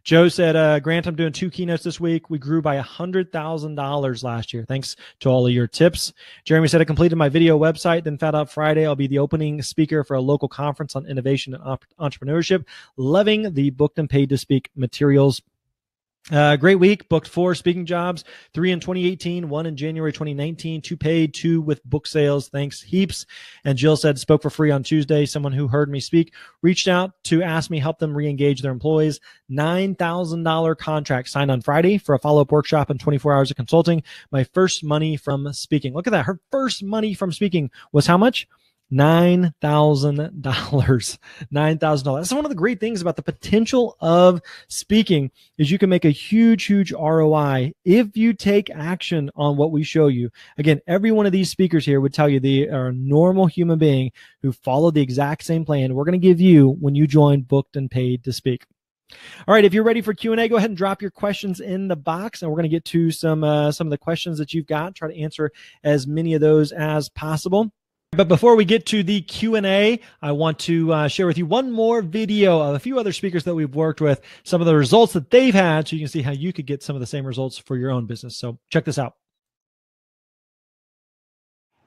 Joe said, Grant, I'm doing 2 keynotes this week. We grew by $100,000 last year. Thanks to all of your tips. Jeremy said, I completed my video website, then found out Friday I'll be the opening speaker for a local conference on innovation and entrepreneurship. Loving the Booked and Paid to Speak materials. Great week. Booked 4 speaking jobs, 3 in 2018, 1 in January 2019, 2 paid, 2 with book sales. Thanks heaps. And Jill said, spoke for free on Tuesday. Someone who heard me speak reached out to ask me help them re-engage their employees. $9,000 contract signed on Friday for a follow-up workshop and 24 hours of consulting. My first money from speaking. Look at that. Her first money from speaking was how much? $9,000. $9,000. That's one of the great things about the potential of speaking is you can make a huge ROI if you take action on what we show you. Again, every one of these speakers here would tell you they are a normal human being who followed the exact same plan we're going to give you when you join Booked and Paid to Speak. All right, if you're ready for Q&A, go ahead and drop your questions in the box, and we're going to get to some of the questions that you've got, try to answer as many of those as possible. But before we get to the Q&A, I want to share with you one more video of a few other speakers that we've worked with, some of the results that they've had, so you can see how you could get some of the same results for your own business. So check this out.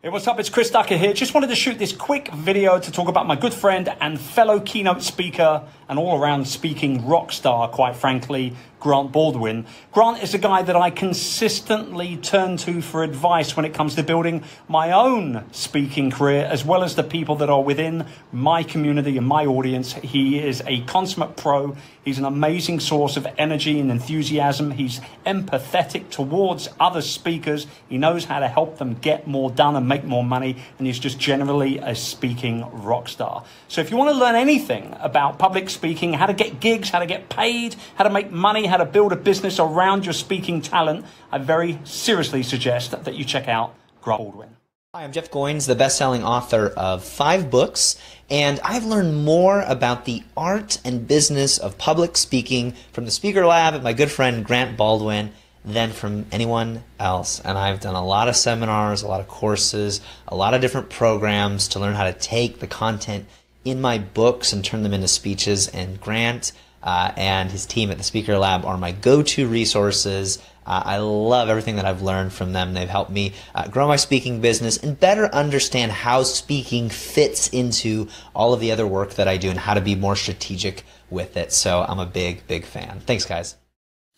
Hey, what's up? It's Chris Ducker here. Just wanted to shoot this quick video to talk about my good friend and fellow keynote speaker an all-around speaking rock star, quite frankly, Grant Baldwin. Grant is a guy that I consistently turn to for advice when it comes to building my own speaking career, as well as the people that are within my community and my audience. He is a consummate pro. He's an amazing source of energy and enthusiasm. He's empathetic towards other speakers. He knows how to help them get more done and make more money. And he's just generally a speaking rock star. So if you want to learn anything about public speaking, how to get gigs, how to get paid, how to make money, how to build a business around your speaking talent, I very seriously suggest that you check out Grant Baldwin. Hi, I'm Jeff Goins, the best-selling author of 5 books, and I've learned more about the art and business of public speaking from the Speaker Lab and my good friend Grant Baldwin than from anyone else. And I've done a lot of seminars, a lot of courses, a lot of different programs to learn how to take the content in my books and turn them into speeches. And Grant and his team at the Speaker Lab are my go-to resources. I love everything that I've learned from them. They've helped me grow my speaking business and better understand how speaking fits into all of the other work that I do and how to be more strategic with it. So I'm a big, big fan. Thanks, guys.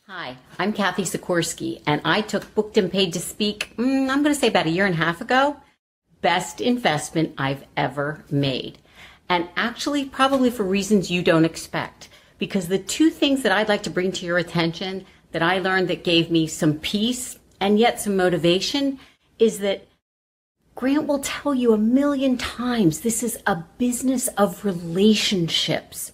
Hi, I'm Kathy Sikorsky, and I took Booked and Paid to Speak, I'm going to say about 1.5 years ago. Best investment I've ever made. And actually, probably for reasons you don't expect. Because the 2 things that I'd like to bring to your attention that I learned that gave me some peace and yet some motivation is that Grant will tell you 1,000,000 times this is a business of relationships.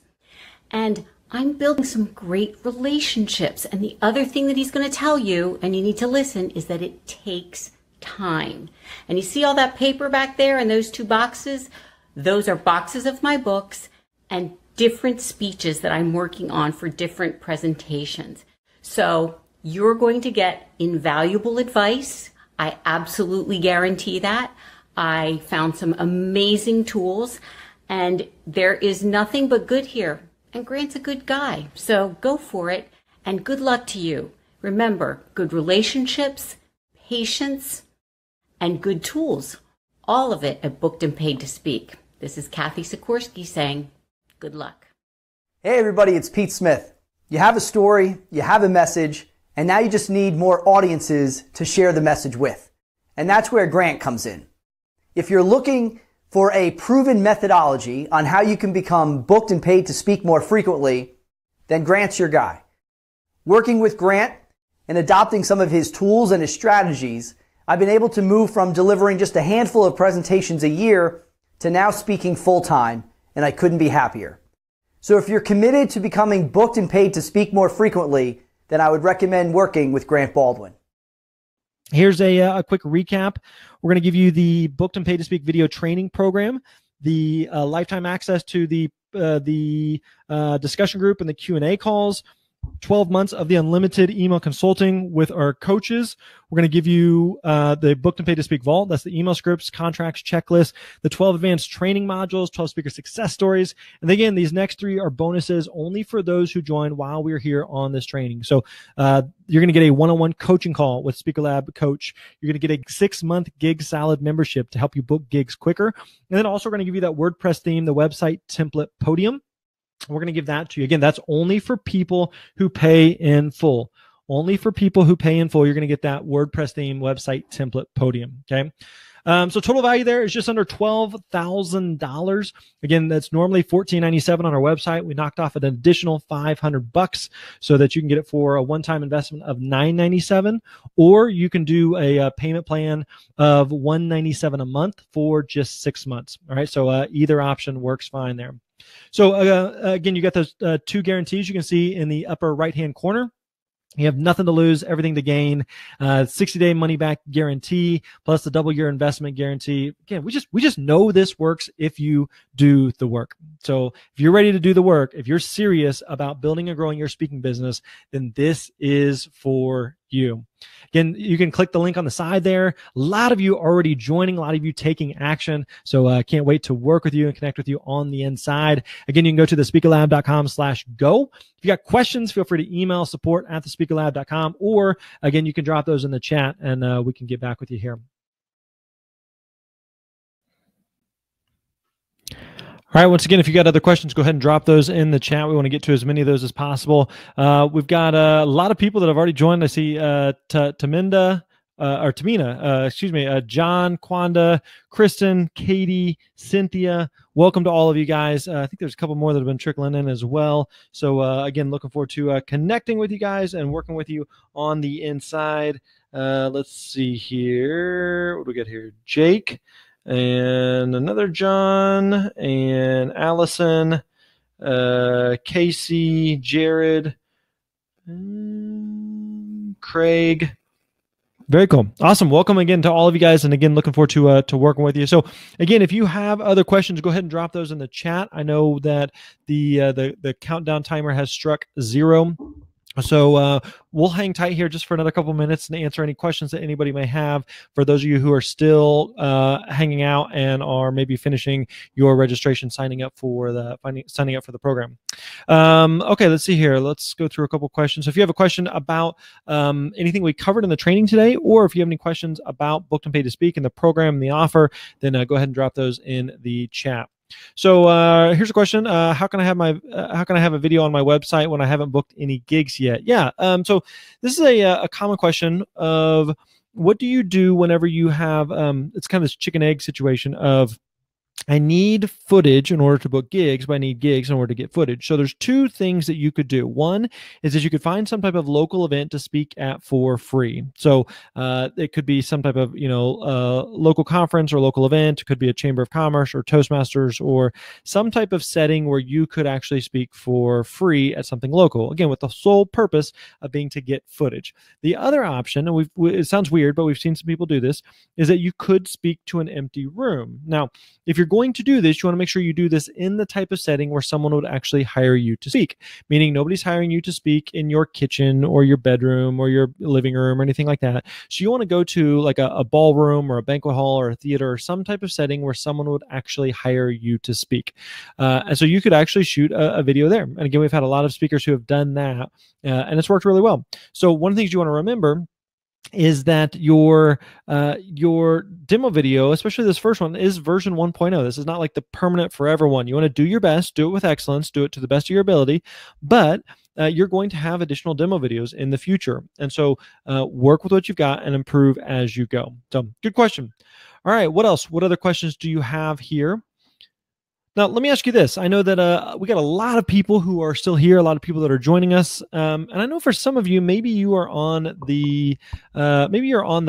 And I'm building some great relationships. And the other thing that he's going to tell you, and you need to listen, is that it takes time. And you see all that paper back there in those 2 boxes? Those are boxes of my books and different speeches that I'm working on for different presentations. So you're going to get invaluable advice. I absolutely guarantee that. I found some amazing tools, and there is nothing but good here. And Grant's a good guy, so go for it, and good luck to you. Remember, good relationships, patience, and good tools. All of it at Booked and Paid to Speak. This is Kathy Sikorsky saying, good luck. Hey everybody, it's Pete Smith. You have a story, you have a message, and now you just need more audiences to share the message with. And that's where Grant comes in. If you're looking for a proven methodology on how you can become booked and paid to speak more frequently, then Grant's your guy. Working with Grant and adopting some of his tools and his strategies, I've been able to move from delivering just a handful of presentations a year to now speaking full-time, and I couldn't be happier. So if you're committed to becoming booked and paid to speak more frequently, then I would recommend working with Grant Baldwin. Here's a quick recap. We're going to give you the Booked and Paid to Speak video training program, the lifetime access to the discussion group and the Q&A calls, 12 months of the unlimited email consulting with our coaches. We're going to give you the Booked and Paid to Speak Vault. That's the email scripts, contracts, checklists, the 12 advanced training modules, 12 speaker success stories. And again, these next 3 are bonuses only for those who join while we're here on this training. So you're going to get a one-on-one coaching call with Speaker Lab coach. You're going to get a 6-month Gig Salad membership to help you book gigs quicker. And then also we're going to give you that WordPress theme, the website template podium. We're going to give that to you. Again, that's only for people who pay in full. Only for people who pay in full, you're going to get that WordPress theme, website template podium. Okay. So total value there is just under $12,000. Again, that's normally $14.97 on our website. We knocked off an additional $500 so that you can get it for a one-time investment of $9.97, or you can do a payment plan of $197 a month for just 6 months. All right. So either option works fine there. So again, you got those 2 guarantees you can see in the upper right-hand corner. You have nothing to lose, everything to gain. 60-day money-back guarantee plus the double-year investment guarantee. Again, we just know this works if you do the work. So if you're ready to do the work, if you're serious about building and growing your speaking business, then this is for you. Again, you can click the link on the side there. A lot of you already joining, a lot of you taking action. So I can't wait to work with you and connect with you on the inside. Again, you can go to thespeakerlab.com/go. If you got questions, feel free to email support@thespeakerlab.com, or again, you can drop those in the chat and we can get back with you here. All right. Once again, if you got other questions, go ahead and drop those in the chat. We want to get to as many of those as possible. We've got a lot of people that have already joined. I see Tamina, John, Quanda, Kristen, Katie, Cynthia. Welcome to all of you guys. I think there's a couple more that have been trickling in as well. So again, looking forward to connecting with you guys and working with you on the inside. Let's see here. What do we got here? Jake. And another John and Allison, Casey, Jared, Craig. Very cool. Awesome. Welcome again to all of you guys. And again, looking forward to working with you. So again, if you have other questions, go ahead and drop those in the chat. I know that the countdown timer has struck 0. So we'll hang tight here just for another couple minutes and answer any questions that anybody may have. For those of you who are still hanging out and are maybe finishing your registration, signing up for the program. Okay, let's see here. Let's go through a couple questions. So if you have a question about anything we covered in the training today, or if you have any questions about Booked and Paid to Speak and the program and the offer, then go ahead and drop those in the chat. So here's a question: how can I have a video on my website when I haven't booked any gigs yet? Yeah. So this is a common question of what do you do whenever you have it's kind of this chicken egg situation of I need footage in order to book gigs, but I need gigs in order to get footage. So there's two things that you could do. One is that you could find some type of local event to speak at for free. So it could be some type of, local conference or local event. It could be a Chamber of Commerce or Toastmasters or some type of setting where you could actually speak for free at something local. Again, with the sole purpose of being to get footage. The other option, and it sounds weird, but we've seen some people do this, is that you could speak to an empty room. Now, if you're going to do this, you want to make sure you do this in the type of setting where someone would actually hire you to speak, meaning nobody's hiring you to speak in your kitchen or your bedroom or your living room or anything like that. So you want to go to like a ballroom or a banquet hall or a theater or some type of setting where someone would actually hire you to speak. And so you could actually shoot a video there. And again, we've had a lot of speakers who have done that and it's worked really well. So one of the things you want to remember is that your demo video, especially this first one, is version 1.0. This is not like the permanent forever one. You want to do your best, do it with excellence, do it to the best of your ability, but you're going to have additional demo videos in the future. And so work with what you've got and improve as you go. So good question. All right, what else? What other questions do you have here? Now, let me ask you this. I know that we got a lot of people who are still here, a lot of people that are joining us. And I know for some of you, maybe you are on the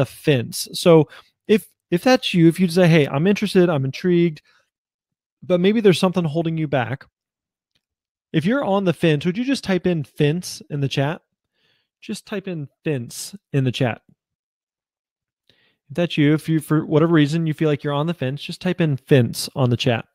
fence. So if that's you, if you say, hey, I'm interested, I'm intrigued, but maybe there's something holding you back. If you're on the fence, would you just type in fence in the chat? Just type in fence in the chat. If that's you, if you, for whatever reason, you feel like you're on the fence, just type in fence on the chat.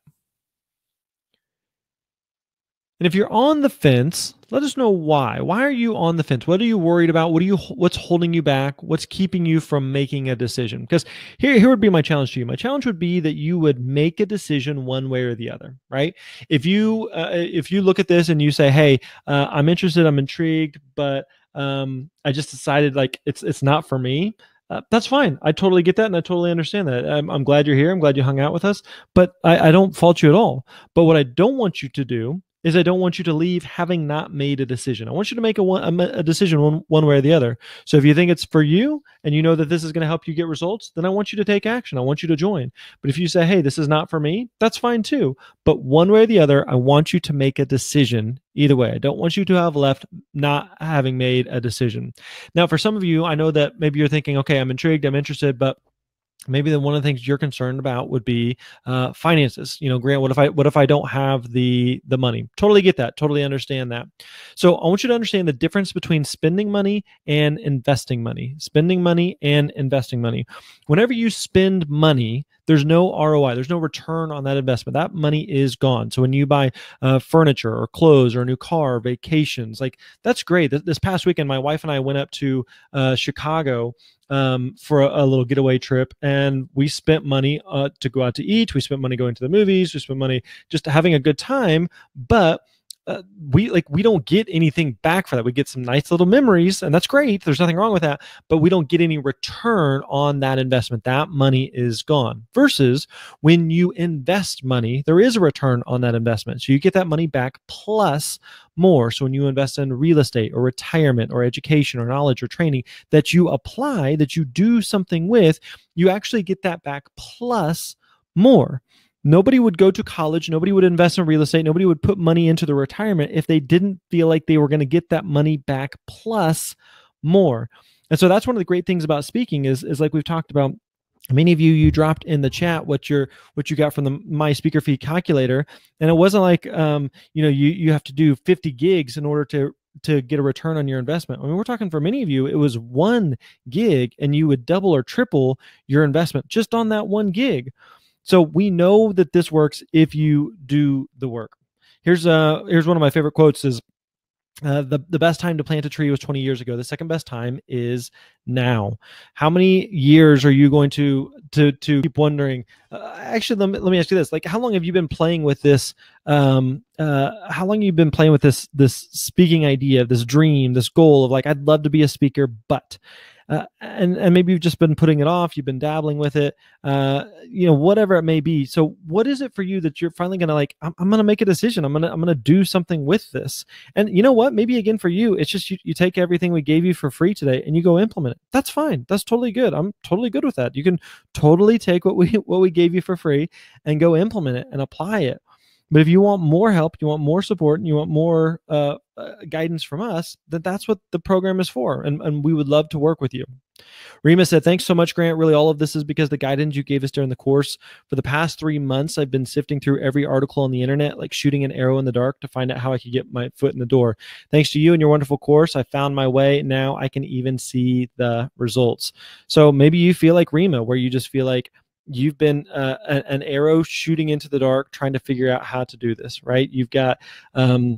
And if you're on the fence, let us know why. Why are you on the fence? What are you worried about? What's holding you back? What's keeping you from making a decision? Because here would be my challenge to you. My challenge would be that you would make a decision one way or the other, right? If you look at this and you say, hey, I'm interested, I'm intrigued, but I just decided like it's not for me. That's fine. I totally get that, and I totally understand that. I'm glad you're here. I'm glad you hung out with us, but I don't fault you at all. But what I don't want you to do is I don't want you to leave having not made a decision. I want you to make a decision one way or the other. So if you think it's for you and you know that this is going to help you get results, then I want you to take action. I want you to join. But if you say, hey, this is not for me, that's fine too. But one way or the other, I want you to make a decision either way. I don't want you to have left not having made a decision. Now, for some of you, I know that maybe you're thinking, okay, I'm intrigued, I'm interested, but maybe then one of the things you're concerned about would be finances. Grant, what if I don't have the money? Totally get that. Totally understand that. So I want you to understand the difference between spending money and investing money. Spending money and investing money. Whenever you spend money, there's no ROI. There's no return on that investment. That money is gone. So when you buy furniture or clothes or a new car, or vacations, like that's great. This past weekend, my wife and I went up to Chicago for a little getaway trip, and we spent money to go out to eat. We spent money going to the movies. We spent money just having a good time. But we don't get anything back for that. We get some nice little memories, and that's great. There's nothing wrong with that, but we don't get any return on that investment. That money is gone. Versus when you invest money, there is a return on that investment. So you get that money back plus more. So when you invest in real estate or retirement or education or knowledge or training that you apply, that you do something with, you actually get that back plus more. Nobody would go to college. Nobody would invest in real estate. Nobody would put money into the retirement if they didn't feel like they were going to get that money back plus more. And so that's one of the great things about speaking is like we've talked about. Many of you dropped in the chat what you got from the My Speaker Fee calculator, and it wasn't like you have to do 50 gigs in order to get a return on your investment. I mean, we're talking for many of you, it was 1 gig, and you would double or triple your investment just on that 1 gig. So we know that this works if you do the work. Here's one of my favorite quotes is, the best time to plant a tree was 20 years ago. The second best time is now. How many years are you going to keep wondering? Actually, let me ask you this: like, how long have you been playing with this? How long have you been playing with this speaking idea, this dream, this goal of like, I'd love to be a speaker, but. And maybe you've just been putting it off. You've been dabbling with it, whatever it may be. So what is it for you that you're finally going to like, I'm going to make a decision. I'm going to do something with this. And you know what, maybe again for you, it's just, you take everything we gave you for free today and you go implement it. That's fine. That's totally good. I'm totally good with that. You can totally take what we gave you for free and go implement it and apply it. But if you want more help, you want more support, and you want more guidance from us, then that's what the program is for. And we would love to work with you. Rima said, thanks so much, Grant. Really, all of this is because the guidance you gave us during the course. For the past 3 months, I've been sifting through every article on the internet, like shooting an arrow in the dark to find out how I could get my foot in the door. Thanks to you and your wonderful course, I found my way. Now I can even see the results. So maybe you feel like Rima, where you just feel like you've been an arrow shooting into the dark, trying to figure out how to do this, right? You've got, you're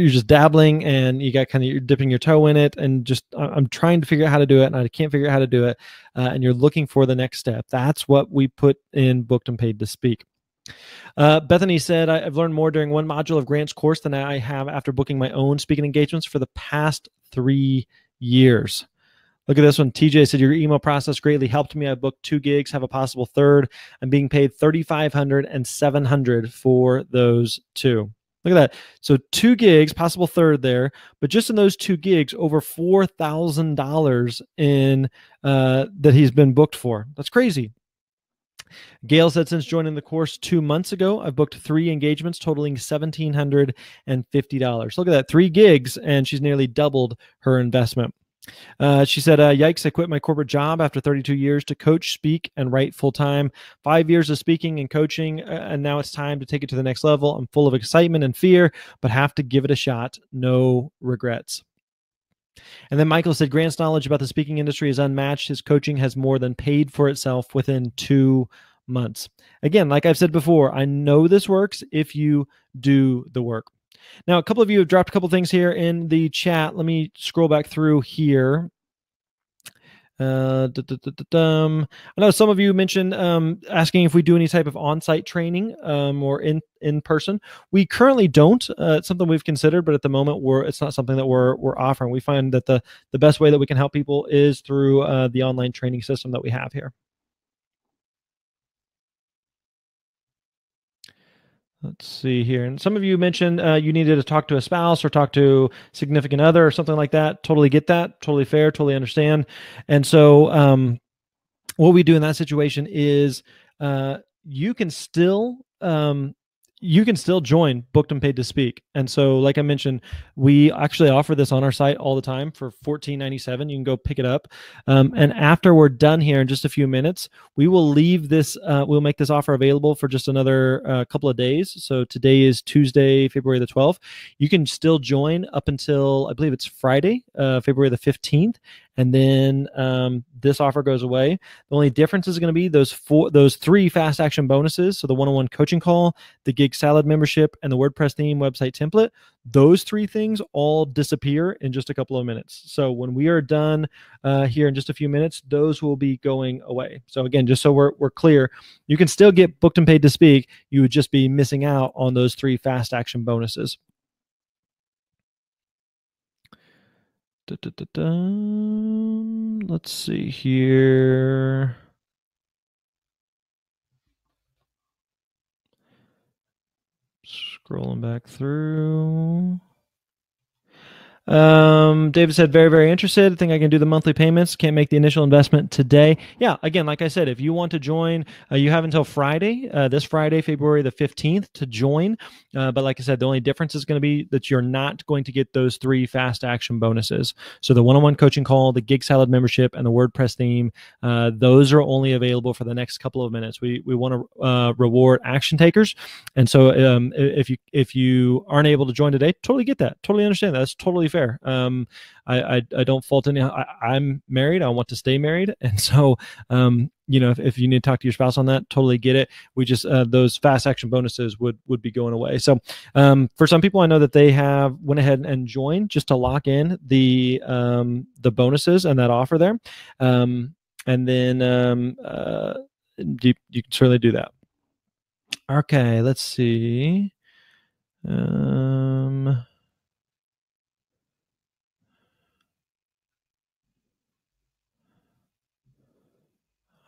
just dabbling, and you got you're dipping your toe in it, and just, I'm trying to figure out how to do it, and I can't figure out how to do it. And you're looking for the next step. That's what we put in Booked and Paid to Speak. Bethany said, I've learned more during one module of Grant's course than I have after booking my own speaking engagements for the past 3 years. Look at this one. TJ said, your email process greatly helped me. I booked 2 gigs, have a possible third. I'm being paid $3,500 and $700 for those 2. Look at that. So 2 gigs, possible third there, but just in those 2 gigs, over $4,000 in that he's been booked for. That's crazy. Gail said, since joining the course 2 months ago, I've booked 3 engagements totaling $1,750. Look at that, 3 gigs, and she's nearly doubled her investment. She said, yikes, I quit my corporate job after 32 years to coach, speak, and write full-time. 5 years of speaking and coaching, and now it's time to take it to the next level. I'm full of excitement and fear, but have to give it a shot. No regrets. And then Michael said, Grant's knowledge about the speaking industry is unmatched. His coaching has more than paid for itself within 2 months. Again, like I've said before, I know this works if you do the work. Now, a couple of you have dropped a couple things here in the chat. Let me scroll back through here. I know some of you mentioned asking if we do any type of on-site training or in person. We currently don't. It's something we've considered, but at the moment it's not something that we're offering. We find that the best way that we can help people is through the online training system that we have here. Let's see here. And some of you mentioned you needed to talk to a spouse or talk to a significant other or something like that. Totally get that. Totally fair. Totally understand. And so what we do in that situation is you can still join Booked and Paid to Speak. And so, like I mentioned, we actually offer this on our site all the time for $14.97. You can go pick it up. And after we're done here in just a few minutes, we will leave this, we'll make this offer available for just another couple of days. So today is Tuesday, February the 12th. You can still join up until, I believe it's Friday, February the 15th. and then this offer goes away. The only difference is going to be those 3 fast action bonuses. So the one-on-one coaching call, the Gig Salad membership, and the WordPress theme website template. Those 3 things all disappear in just a couple of minutes. So when we are done here in just a few minutes, those will be going away. So again, just so we're clear, you can still get booked and paid to speak. You would just be missing out on those 3 fast action bonuses. Let's see here. Scrolling back through. David said, very, very interested. I think I can do the monthly payments. Can't make the initial investment today. Yeah, again, like I said, if you want to join, you have until Friday, this Friday, February the 15th to join. But like I said, the only difference is going to be that you're not going to get those 3 fast action bonuses. So the one-on-one coaching call, the Gig Salad membership, and the WordPress theme, those are only available for the next couple of minutes. We want to reward action takers. And so if you aren't able to join today, totally get that. Totally understand that. That's totally fair. I don't fault any. I'm married. I want to stay married, and so if you need to talk to your spouse on that, totally get it. We just those fast action bonuses would be going away. So for some people, I know that they went ahead and joined just to lock in the bonuses and that offer there, and then you can certainly do that. Okay, let's see.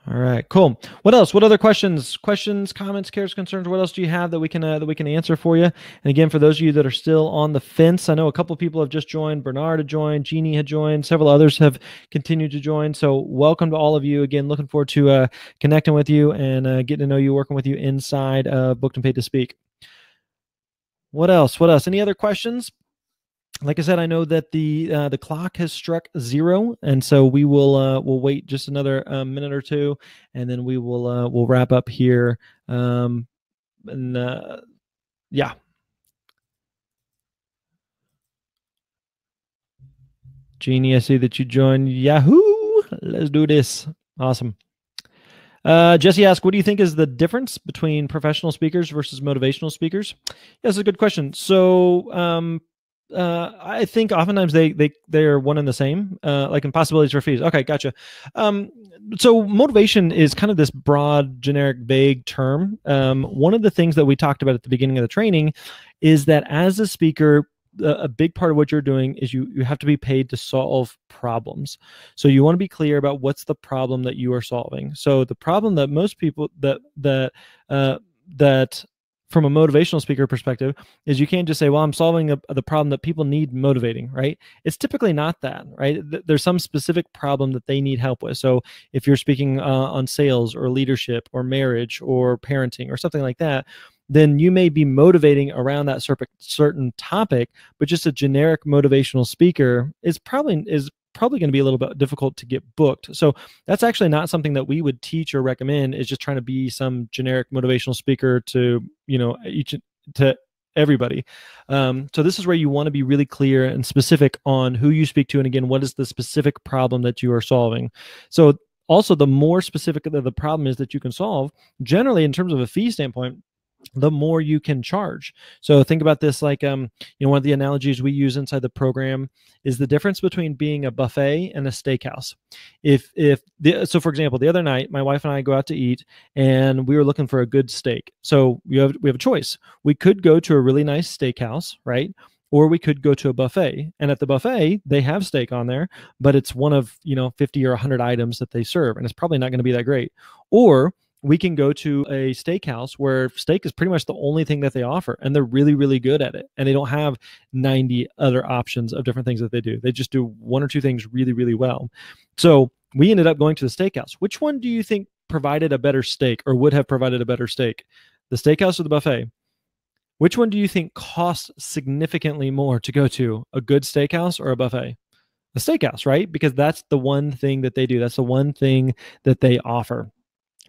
All right, cool. What else? What other questions, comments, cares, concerns? What else do you have that we can answer for you? And again, for those of you that are still on the fence, I know a couple of people have just joined. Bernard had joined, Jeannie had joined, several others have continued to join. So welcome to all of you. Again, looking forward to connecting with you and getting to know you, working with you inside Booked and Paid to Speak. What else? Any other questions? Like I said, I know that the clock has struck 0, and so we'll wait just another minute or two, and then we'll wrap up here. Yeah. Jeannie, I see that you joined. Yahoo! Let's do this. Awesome. Jesse asked, what do you think is the difference between professional speakers versus motivational speakers? Yeah, that's a good question. So I think oftentimes they're one and the same, like in possibilities for fees. Okay, gotcha. So motivation is kind of this broad, generic, vague term. One of the things that we talked about at the beginning of the training is that as a speaker, a big part of what you're doing is you have to be paid to solve problems. So you want to be clear about what's the problem that you are solving. So the problem that most people that from a motivational speaker perspective is you can't just say, well, I'm solving the problem that people need motivating, right? It's typically not that, right? There's some specific problem that they need help with. So if you're speaking on sales or leadership or marriage or parenting or something like that, then you may be motivating around that certain topic, but just a generic motivational speaker is probably going to be a little bit difficult to get booked. So that's actually not something that we would teach or recommend, is just trying to be some generic motivational speaker to, to everybody. So this is where you want to be really clear and specific on who you speak to. And again, what is the specific problem that you are solving? So also, the more specific the problem is that you can solve, generally in terms of a fee standpoint, the more you can charge. So think about this like, one of the analogies we use inside the program is the difference between being a buffet and a steakhouse. So for example, the other night, my wife and I go out to eat and we were looking for a good steak. So we have a choice. We could go to a really nice steakhouse, right? Or we could go to a buffet. And at the buffet, they have steak on there, but it's one of, 50 or 100 items that they serve. And it's probably not going to be that great. Or we can go to a steakhouse where steak is pretty much the only thing that they offer, and they're really, really good at it. And they don't have 90 other options of different things that they do. They just do 1 or 2 things really, really well. So we ended up going to the steakhouse. Which one do you think provided a better steak or would have provided a better steak? The steakhouse or the buffet? Which one do you think costs significantly more to go to, a good steakhouse or a buffet? The steakhouse, right? Because that's the one thing that they do. That's the one thing that they offer.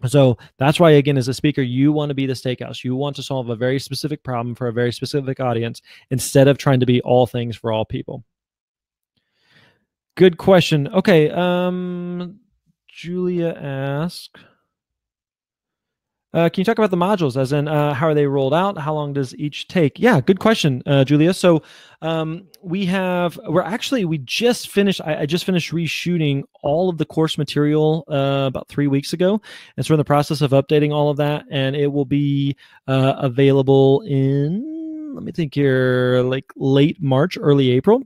So that's why, again, as a speaker, you want to be the steakhouse. You want to solve a very specific problem for a very specific audience instead of trying to be all things for all people. Good question. Okay. Julia asked, can you talk about the modules, as in how are they rolled out? How long does each take? Yeah, good question, Julia. So we just finished, I just finished reshooting all of the course material about 3 weeks ago. And so we're in the process of updating all of that, and it will be available in, let me think here, like late March, early April.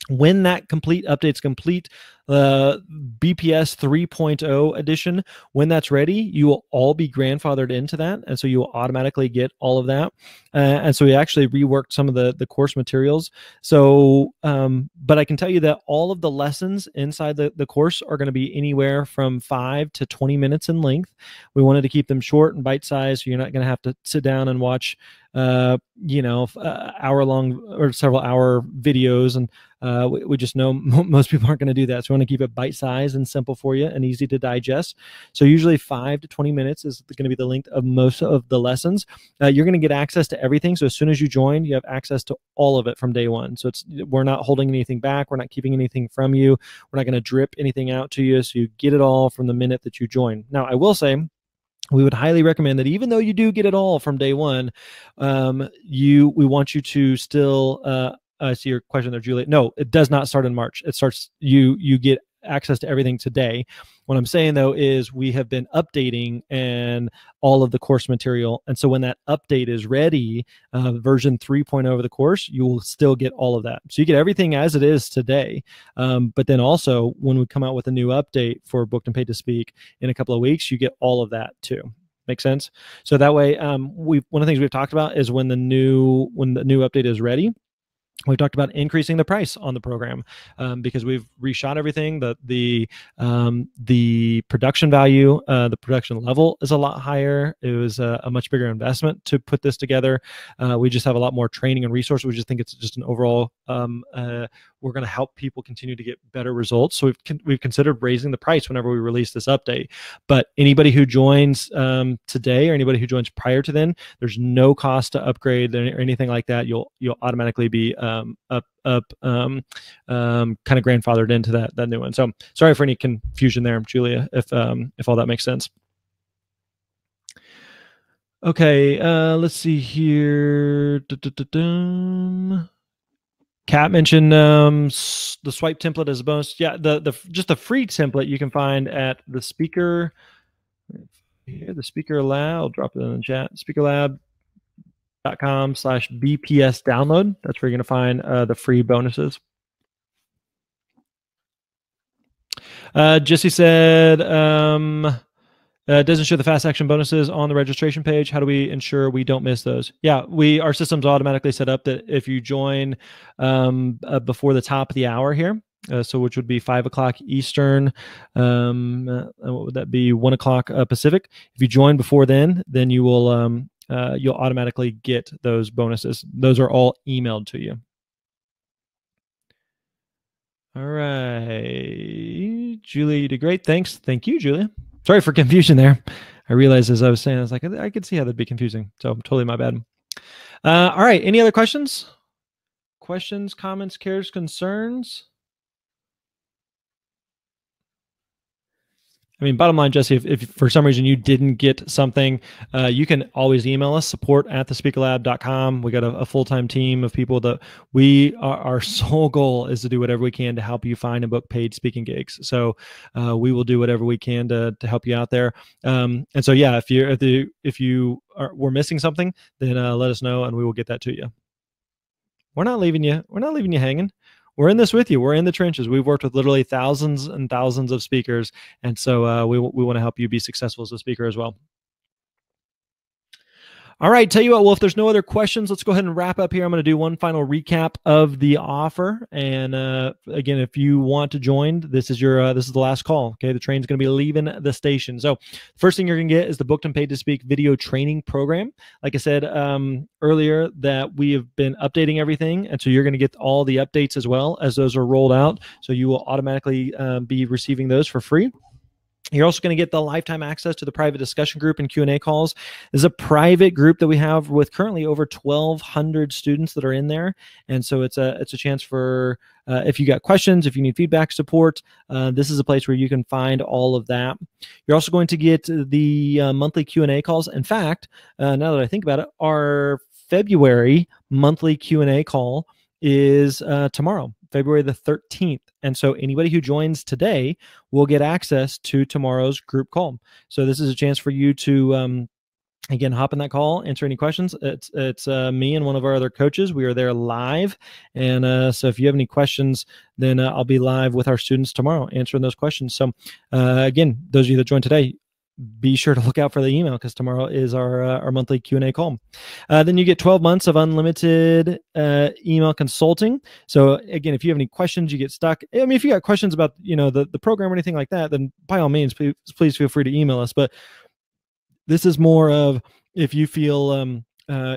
When that update's complete, BPS 3.0 edition, when that's ready, you will all be grandfathered into that, and so you will automatically get all of that. And so we actually reworked some of the course materials. So, but I can tell you that all of the lessons inside the course are going to be anywhere from 5 to 20 minutes in length. We wanted to keep them short and bite-sized, so you're not going to have to sit down and watch hour-long or several-hour videos, and we just know most people aren't going to do that. So we want to keep it bite-sized and simple for you and easy to digest. So usually 5 to 20 minutes is going to be the length of most of the lessons. You're going to get access to everything. So as soon as you join, you have access to all of it from day one. So we're not holding anything back. We're not keeping anything from you. We're not going to drip anything out to you. So you get it all from the minute that you join. Now, I will say, we would highly recommend that even though you do get it all from day one, we want you to still, I see your question there, Julie. No, it does not start in March. It starts, you get access to everything today. What I'm saying though is we have been updating and all of the course material. And so when that update is ready, version 3.0 of the course, you will still get all of that. So you get everything as it is today. But then also when we come out with a new update for Booked and Paid to Speak in a couple of weeks, you get all of that too. Make sense? So that way, one of the things we've talked about is when the new update is ready, we've talked about increasing the price on the program because we've reshot everything. The production value, the production level is a lot higher. It was a much bigger investment to put this together. We just have a lot more training and resources. We just think it's just an overall, we're going to help people continue to get better results. So we've considered raising the price whenever we release this update. But anybody who joins today or anybody who joins prior to then, there's no cost to upgrade or anything like that. You'll automatically be kind of grandfathered into that new one. So sorry for any confusion there, Julia, if all that makes sense. Okay, let's see here. Kat mentioned the swipe template as a bonus. Yeah, just the free template you can find at the speaker. Here, the speaker lab. I'll drop it in the chat. speakerlab.com/BPS download. That's where you're going to find the free bonuses. Jesse said, it doesn't show the fast action bonuses on the registration page. How do we ensure we don't miss those? Yeah, our system's automatically set up that if you join before the top of the hour here, so which would be 5 o'clock Eastern, what would that be? 1 o'clock Pacific. If you join before then you will you'll automatically get those bonuses. Those are all emailed to you. All right, Julie, you did great. Thanks. Thank you, Julia. Sorry for confusion there. I realized as I was saying, I was like, I could see how that'd be confusing. So totally my bad. All right. Any other questions? Questions, comments, cares, concerns? I mean, bottom line, Jesse, if for some reason you didn't get something, you can always email us, support@thespeakerlab.com. We got a full-time team of people that our sole goal is to do whatever we can to help you find and book paid speaking gigs. So we will do whatever we can to help you out there. And so, yeah, if we're missing something, then let us know and we will get that to you. We're not leaving you hanging. We're in this with you. We're in the trenches. We've worked with literally thousands and thousands of speakers. And so we want to help you be successful as a speaker as well. All right, tell you what, well, if there's no other questions, let's go ahead and wrap up here. I'm going to do one final recap of the offer. And again, if you want to join, this is the last call. Okay, the train's going to be leaving the station. So first thing you're going to get is the Booked and Paid to Speak video training program. Like I said earlier, that we have been updating everything. And so you're going to get all the updates as well as those are rolled out. So you will automatically be receiving those for free. You're also going to get the lifetime access to the private discussion group and Q&A calls. This is a private group that we have with currently over 1,200 students that are in there. And so it's a chance for, if you got questions, if you need feedback, support, this is a place where you can find all of that. You're also going to get the monthly Q&A calls. In fact, now that I think about it, our February monthly Q&A call is tomorrow, February the 13th. And so anybody who joins today will get access to tomorrow's group call. So this is a chance for you to, again, hop in that call, answer any questions. It's me and one of our other coaches. We are there live. And so if you have any questions, then I'll be live with our students tomorrow answering those questions. So again, those of you that joined today, be sure to look out for the email because tomorrow is our monthly Q&A call. Then you get 12 months of unlimited email consulting. So again, if you have any questions, you get stuck. I mean, if you got questions about the program or anything like that, then by all means, please feel free to email us. But this is more of if you feel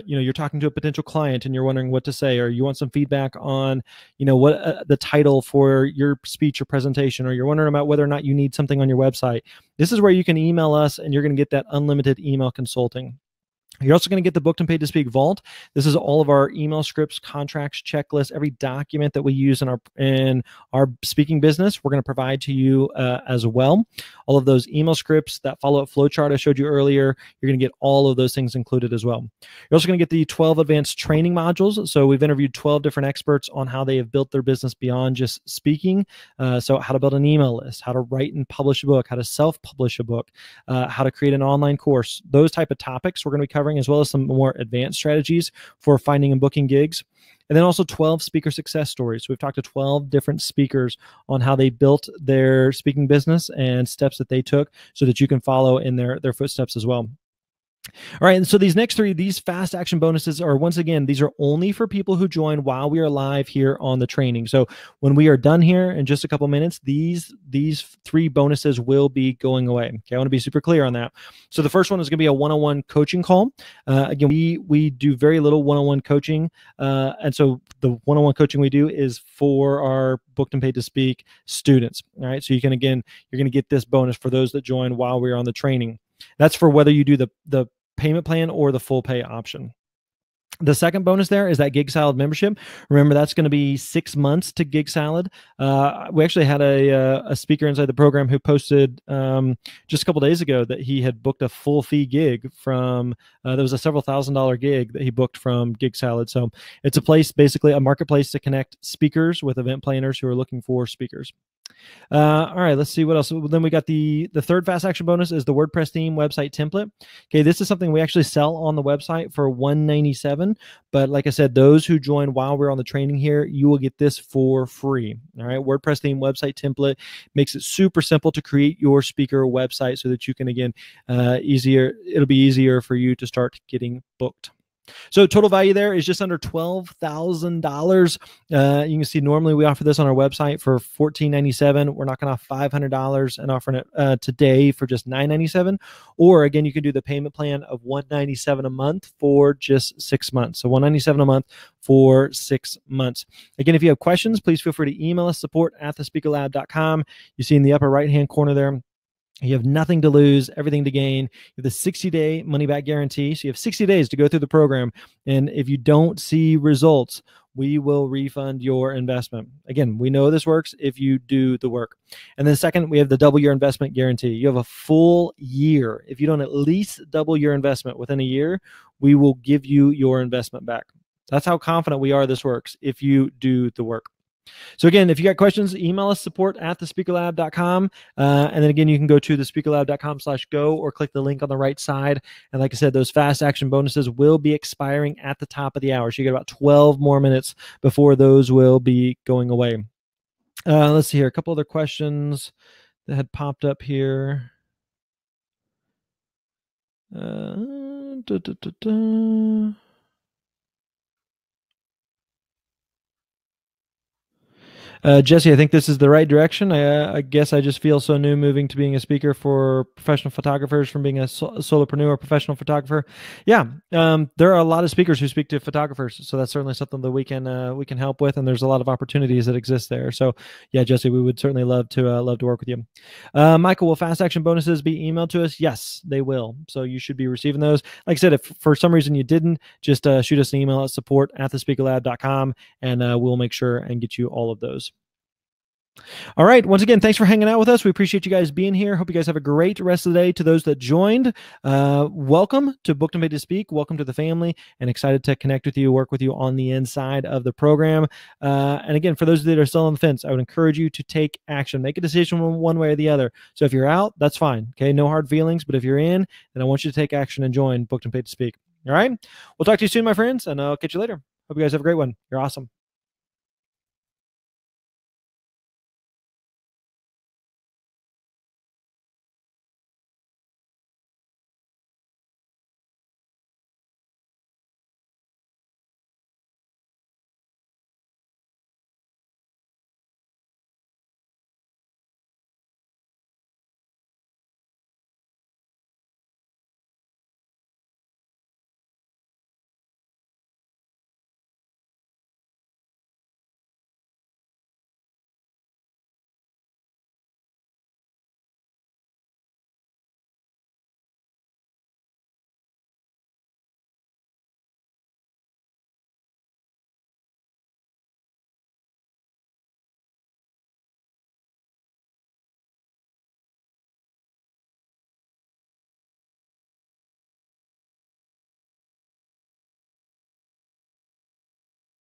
you're talking to a potential client and you're wondering what to say, or you want some feedback on what the title for your speech or presentation, or you're wondering about whether or not you need something on your website. This is where you can email us and you're going to get that unlimited email consulting. You're also going to get the Booked and Paid to Speak Vault. This is all of our email scripts, contracts, checklists, every document that we use in our speaking business. We're going to provide to you as well. All of those email scripts, that follow-up flow chart I showed you earlier, you're going to get all of those things included as well. You're also going to get the 12 advanced training modules. So we've interviewed 12 different experts on how they have built their business beyond just speaking. So how to build an email list, how to write and publish a book, how to self-publish a book, how to create an online course. Those type of topics we're going to be covering, as well as some more advanced strategies for finding and booking gigs. And then also 12 speaker success stories. So we've talked to 12 different speakers on how they built their speaking business and steps that they took so that you can follow in their footsteps as well. All right, and so these next three, these fast action bonuses are, once again, these are only for people who join while we are live here on the training. So when we are done here in just a couple minutes, these three bonuses will be going away. Okay, I want to be super clear on that. So the first one is going to be a one-on-one coaching call. Again, we do very little one-on-one coaching, and so the one-on-one coaching we do is for our Booked and Paid to Speak students. All right, so you're going to get this bonus for those that join while we're on the training. That's for whether you do the payment plan or the full pay option. The second bonus there is that Gig Salad membership. Remember, that's going to be 6 months to Gig Salad. We actually had a speaker inside the program who posted just a couple days ago that he had booked a full fee gig from, there was a several $1,000 gig that he booked from Gig Salad. So it's a place, basically a marketplace to connect speakers with event planners who are looking for speakers. All right, let's see what else. Then we got the third fast action bonus is the WordPress theme website template. Okay, this is something we actually sell on the website for $197. But like I said, those who join while we're on the training here, you will get this for free. All right, WordPress theme website template makes it super simple to create your speaker website so that you can, again, it'll be easier for you to start getting booked. So total value there is just under $12,000. You can see normally we offer this on our website for $14.97. We're knocking off $500 and offering it today for just $9.97. Or again, you can do the payment plan of $197 a month for just 6 months. So $197 a month for 6 months. Again, if you have questions, please feel free to email us, support@thespeakerlab.com. You see in the upper right-hand corner there, you have nothing to lose, everything to gain. You have the 60-day money-back guarantee. So you have 60 days to go through the program. And if you don't see results, we will refund your investment. Again, we know this works if you do the work. And then second, we have the double your investment guarantee. You have a full year. If you don't at least double your investment within a year, we will give you your investment back. That's how confident we are this works if you do the work. So again, if you got questions, email us, support@thespeakerlab.com. And then again, you can go to thespeakerlab.com/go or click the link on the right side. And like I said, those fast action bonuses will be expiring at the top of the hour. So you get about 12 more minutes before those will be going away. Let's see here. A couple other questions that had popped up here. Jesse, I think this is the right direction. I guess I just feel so new moving to being a speaker for professional photographers from being a solopreneur professional photographer. Yeah, there are a lot of speakers who speak to photographers, so that's certainly something that we can help with, and there's a lot of opportunities that exist there. So yeah, Jesse, we would certainly love to work with you. Michael, will fast action bonuses be emailed to us? Yes, they will. So you should be receiving those. Like I said, if for some reason you didn't, just shoot us an email at support@thespeakerlab.com, and we'll make sure and get you all of those. All right. Once again, thanks for hanging out with us. We appreciate you guys being here. Hope you guys have a great rest of the day. To those that joined, welcome to Booked and Paid to Speak. Welcome to the family, and excited to connect with you, work with you on the inside of the program. And again, for those that are still on the fence, I would encourage you to take action. Make a decision one way or the other. So if you're out, that's fine. Okay. No hard feelings. But if you're in, then I want you to take action and join Booked and Paid to Speak. All right. We'll talk to you soon, my friends, and I'll catch you later. Hope you guys have a great one. You're awesome.